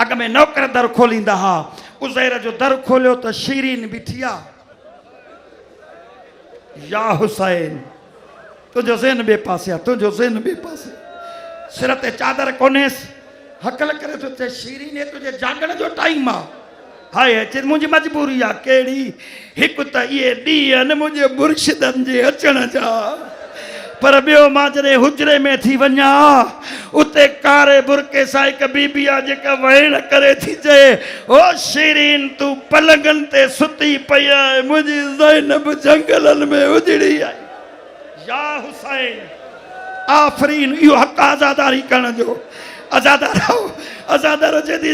अॻ में नौकर दर खोलींदा हा उज़ैर जो दर खोलियो त शीरीन बीठी आहे या हुसैन तुझो ज़हन ॿिए पासे आहे तुझो ज़हन ॿिए पासे सिर ते चादर कोन्हेसि हकल करे तो चए शीरीन तुझे जागण जो टाइम आहे हाय अचे मुंहिंजी मजबूरी आहे कहिड़ी हिकु त इहे ॾींहं आहिनि मुंहिंजे मुर्शिदनि जे अचण जा पर ॿियो मां जॾहिं हुजरे में थी वञा उते कारे बुरके सां हिकु बीबी आहे जेका वहण करे थी चए ओ शीरीन तूं पलंगनि ते सुती पई आहे मुंहिंजी ज़ैनब जंगलनि में उजड़ी आई या हुसैन आफ़रीन इहो हक़ आज़ादारी करण जो अज़ादारो चेती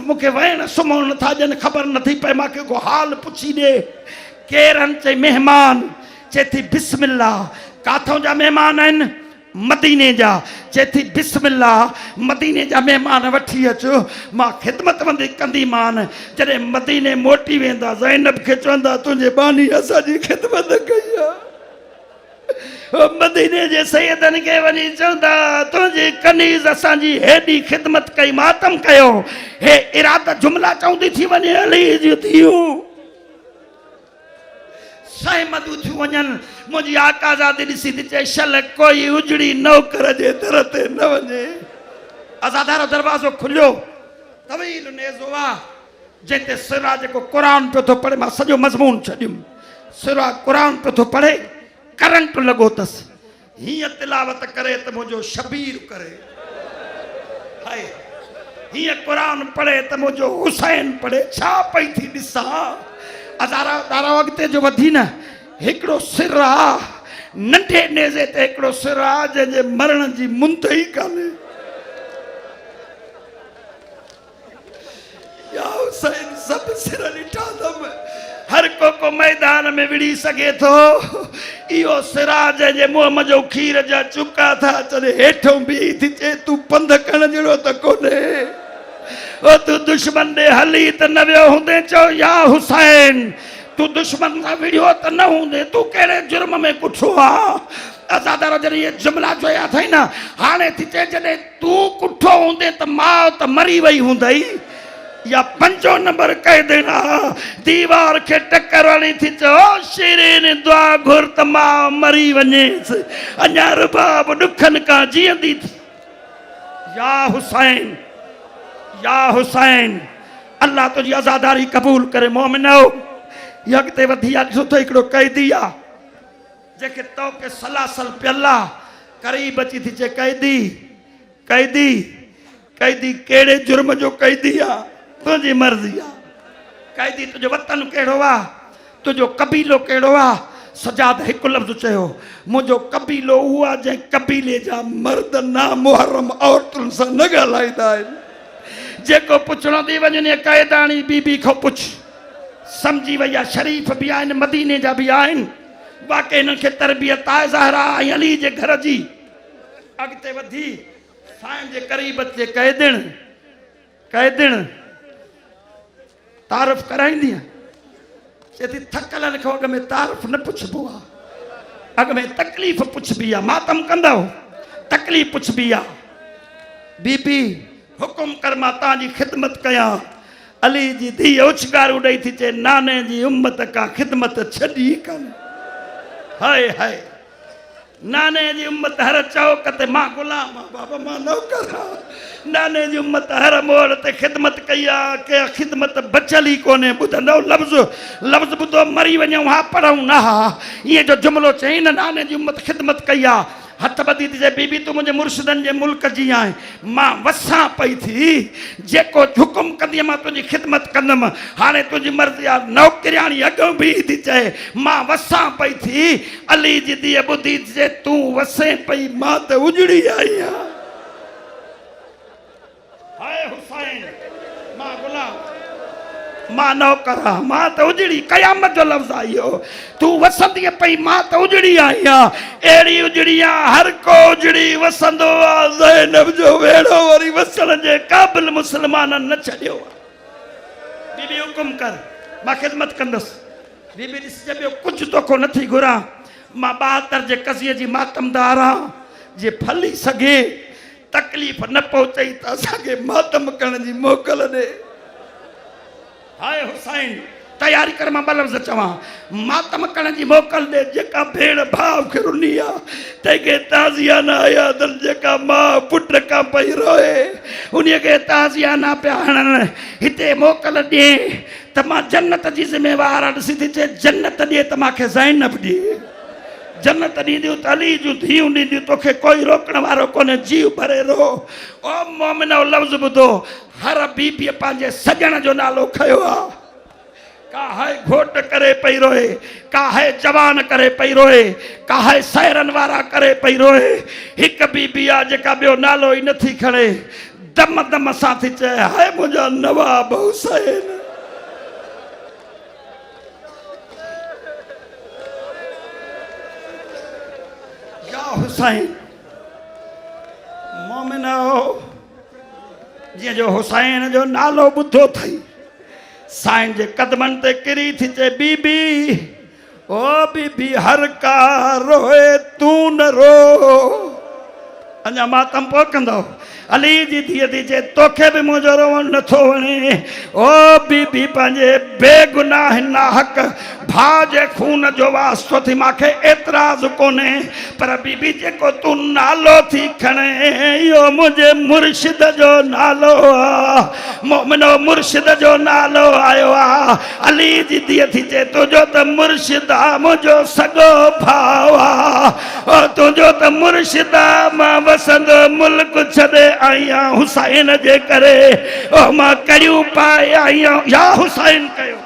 मूंखे वहण सुम्हण नथा ॾियनि ख़बर नथी पए मूंखे को हाल पुछी ॾे केरनि चई महिमान चए थी बिस्मिल्लाह काथों जा महिमान आहिनि मदीने जा चए थी बिस्मिल्लाह मदीने जा महिमान वठी अचो मां ख़िदमत वंदी कंदीमान जॾहिं मदीने मोटी वेंदा ज़ैनब खे चवंदा तुंहिंजे बानी असांजी ख़िदमत कई आहे मदीने जे सैयदनि खे वञी चवंदा तुंहिंजी कनीज़ असांजी हेॾी ख़िदमत कई मातम कयो हे इरादा जुमला चवंदी थी वञे अली जी थियूं सहमदूं थियूं वञनि मुंहिंजी आकाज़ादी ॾिसी थी चए शल कोई उजड़ी नौकर जे दर ते न वञे अज़ादारो दरवाज़ो खुलियो तवील नेज़ो आहे जंहिं ते सिरा जेको क़ुरान पियो थो पढ़े मां सॼो मज़मून छॾियुमि सिरा क़ुरान पियो थो पढ़े करंट लॻो अथसि हीअं तिलावत करे त मुंहिंजो शबीर करे हाय हीअं क़ुरान पढ़े त मुंहिंजो हुसैन पढ़े छा पई थी ॾिसां अज़ादारो अॻिते जो वधी न हिकिड़ो सिर आहे नंढे नेज़े ते हिकिड़ो सिर आहे जंहिंजे मरण जी मुंदई कान्हे या हुसैन सभु सिर ॾिठा अथमि हर को मैदान में विड़ी सके थो इहो सिरा जंहिंजे मुंहं जो खीर जा चुका था चले हेठों बि थी चए तूं पंध करण जहिड़ो त कोन्हे ओ तूं दुश्मन ॾे हली त न वियो हूंदे चओ या हुसैन तूं दुश्मन सां विड़ियो त न हूंदे तूं कहिड़े जुर्म में कुठो आहे अज़ादारो जॾहिं इहे जुमला चया अथई न हाणे थी चए जॾहिं तूं कुठो हूंदे त माउ त मरी वई हूंदई या पंजो नंबर कह देना दीवार के टक्कर वाली थी चो शीरीन दुआ घुर त मां मरी वञेस अञा रुबाब दुखन का जींदी थी या हुसैन अल्लाह तुझी आज़ादारी कबूल करे मोमिनो ये अॻिते वधी आहे ॾिसो त हिकिड़ो कैदी आहे जंहिंखे तो के सलासल पियल आहे क़रीब अची थी चए कैदी कैदी कैदी कहिड़े जुर्म जो कैदी आहे तुझी मर्ज़ी आहे कैदी तुझो वतन कहिड़ो आहे तुझो कबीलो कहिड़ो आहे सजाद हिकु लफ़्ज़ चयो मुंहिंजो कबीलो उहो आहे जंहिं कबीले जा मर्द नामुहर्रम औरतुनि सां न ॻाल्हाईंदा आहिनि जेको पुछणो थी वञे कैदाणी बीबी खां पुछ सम्झी वई आहे शरीफ़ बि आहिनि मदीने जा बि आहिनि वाक़ई हिननि खे तरबियत आहे ज़हरा ऐं अली जे घर जी अॻिते वधी साईं जे क़रीब अचे कैदिण तारीफ़ कराईंदी चए थी थकल खां अॻ में तारीफ़ न पुछबो आहे अॻ में तकलीफ़ पुछबी आहे मातम कंदव तकलीफ़ पुछबी आहे बीबी हुकुम कर मां तव्हांजी ख़िदमत कयां अली जी धीअ उछगारूं ॾेई थी चए नाने जी उम्मत का ख़िदमत छॾी कान्हे हाय हाय नाने जी उम्मत हर चौक ते मां गुलाम आहियां बाबा मां नौकर आहियां नाने जी उम्मत हर मोड़ ते ख़िदमत कई आहे के ख़िदमत बचल ई कोन्हे ॿुधंदो लफ़्ज़ ॿुधो मरी वञूं हा पढ़ूं न हा ईअं जो जुमिलो चई न नाने जी उम्मत ख़िदमत कई आहे हथ ॿधी थी चए बीबी तूं मुंहिंजे मुर्शिदनि जे मुल्क जी आहीं मां वसां पई थी जेको हुकुम कंदी मां तुंहिंजी ख़िदमत कंदुमि हाणे तुंहिंजी मर्ज़ी आहे नौकिरियाणी अॻो बि थी चए मां वसां पई थी अली जी धीअ ॿुधी थी चए तूं वसे पई मां त उजड़ी आई आहियां हाय हुसैन मां गुलाम मां नौकरा मां त उजड़ी क़यामत जो लफ़्ज़ आयो तू वसंदी पई मां त उजड़ी आया एड़ी उजड़िया हर को उजड़ी वसंदो आ ज़ैनब जो वेड़ो वरी वसण जे क़ाबिल मुसलमान न छडियो बीबी हुकुम कर मां ख़िदमत कंदस बीबी ॾिस ॿियो कुझु तोखो नथी घुरां मां 72 जे कज़िए जी मातमदार आहियां जे फली सघे तकलीफ़ न पहुचई त असांखे मातम करण जी मोकल ॾे हाय हुसैन तैयारी कर मां ॿ लफ़्ज़ चवां मातम करण जी मोकल ॾे जेका भेण भाउ खे रुनी आहे तंहिंखे ताज़िया न आया अथनि जेका माउ पुट खां पई रोए उन खे ताज़िया न पिया हणनि हिते मोकल ॾे त मां जन्नत जी ज़िमेवार आहे ॾिसी थी चए जन्नत ॾे त मूंखे ज़ैनब ॾे जन्नत ॾींदियूं त अली जूं धीअरूं ॾींदियूं तोखे कोई रोकण वारो कोन्हे जीव भरे रो ओ मोमिनो लफ़्ज़ ॿुधो हर बीबीअ पंहिंजे सॼण जो नालो खयो आहे का है घोट करे पई रोए का है जवान करे पई रोए का है सैरन वारा करे पई रोए हिक बीबी आहे जेका ॿियो नालो ई नथी खणे दम दम सां थी चए हाय मुंहिंजा नवाब हुसैन या हुसैन मोमिनो जीअं जो हुसैन जो नालो ॿुधो अथई साईं जे कदमनि ते किरी थी चए बीबी ओ बीबी हर का रोए तू न रो अञा मातम पोखंदो अली जी धीअ थी चए तोखे बि मुंहिंजो रोअण नथो वणे ओ बीबी पंहिंजे बेगुनाह नाहक भाउ जे खून जो वास्तो थी मूंखे एतिराज़ कोन्हे पर बीबी जेको तूं नालो थी खणे इहो मुंहिंजे मुर्शिद जो नालो आहे मोमिनो मुर्शिद जो नालो आयो आहे अली जी धीअ थी चए तुंहिंजो त मुर्शिद आहे मुंहिंजो सॻो भाउ आहे तुंहिंजो त मुर्शिद आहे मां वसंदो मुल्क छॾे आहियां हुसैन जे करे ओ मां कड़ियूं पाए आहियां या हुसैन कयो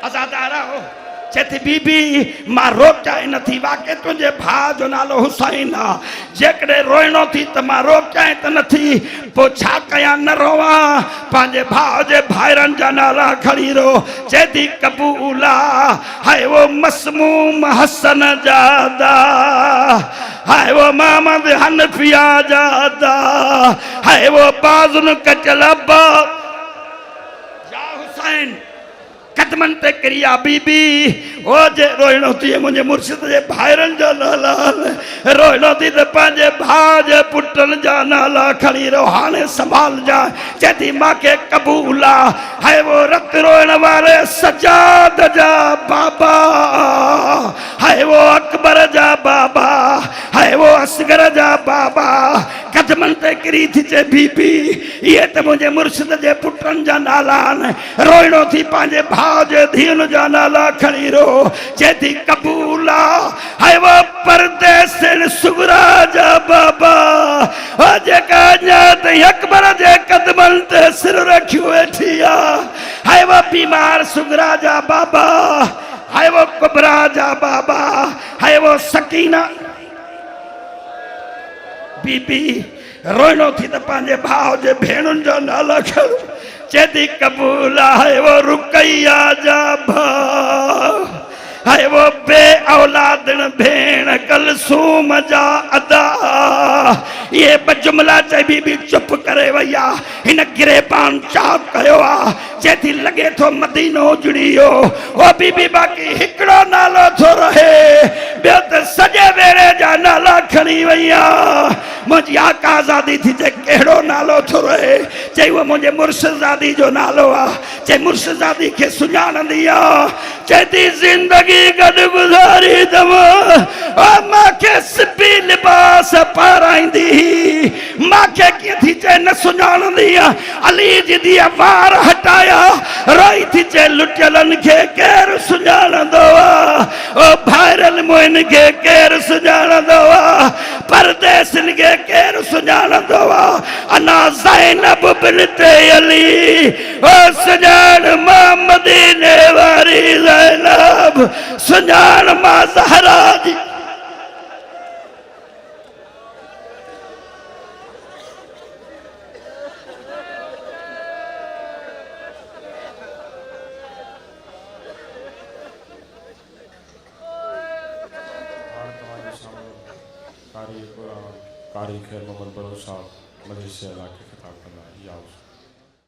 आज़ादारा हो चेती बीबी मां रोकाए नथी वाके तुंहिंजे भाउ जो नालो हुसैन आहे जेकॾहिं रोइणो थी त मां रोकाए त नथी पोइ छा कयां न रोवां पंहिंजे भाउ जे भाइरनि जा नाला खणी रो चेती कबूला हाय वो मसमूम हसन जादा हाय वो मोहम्मद हनफिया जादा हाय वो बाजुन कचलब या हुसैन कदमनि ते किरिया बीबी ओ जे रोइणो थी मुंहिंजे मुर्शिद जे भाइरनि जा नाला रोइणो थी त पंहिंजे भाउ जे पुटनि जा नाला खणी रो हाणे संभाल जा चेती मूंखे क़बूल आहे हाय वो रत रोइण वारे सजाद जा बाबा हाय वो अकबर जा बाबा हाय वो असगर जा बाबा कदमनि ते किरी थी चए बीबी इहे त मुंहिंजे मुर्शिद जे पुटनि जा नाला आहिनि रोइणो थी पंहिंजे भाउ जे धीअनि जा नाला खणी रो चेती कबूल हाय वो परदेसन सुगरा जा बाबा जेका अञा ताईं अकबर जे कदमनि ते सिर रखियो वेठी आहे हाय वो बीमार सुगरा जा बाबा हाय वो कुबरा जा बाबा हाय वो सकीना बीबी रोइणो थी त पंहिंजे भाउ जे भेणुनि जा नाला खण चेती कबूल है वो रुकैया जा भाउ हाय वो बे औलादन भेण कलसूम जा अदा ये बजुमला चई बीबी चुप करे वया हिन गिरेबान चाक कयो आ चेती लगे थो मदीनो जुड़ियो ओ बीबी बाकी हिकड़ो नालो थो रहे ॿियो त सॼे वेड़े जा नाला खणी वया मुंहिंजी आका आज़ादी थी चए कहिड़ो नालो थो रहे चई उहो मुंहिंजे मुर्शिदादी जो नालो आहे चई मुर्शिदादी खे सुञाणंदी आहे चएती ज़िंदगी गॾु गुज़ारी दम मूंखे सिबी लिबास पाराईंदी मूंखे कीअं थी चए न सुञाणंदी आहे अली जी धीअ वार हटाया रोई थी चए लुटियलनि खे केरु सुञाणंदो आहे ओ भाइरनि मोहिन खे केरु सुञाणंदो आहे परदेसनि खे केरु सुञाणंदो आहे अना ज़ैनब बिनत अली ओ सुञाण मां मदीने वारी ज़ैनब सुञाण मां ज़हरा जी कारी कुरान कारी खैर मोहम्मद बरो साहब मदरसे से अला के खिताब करना याद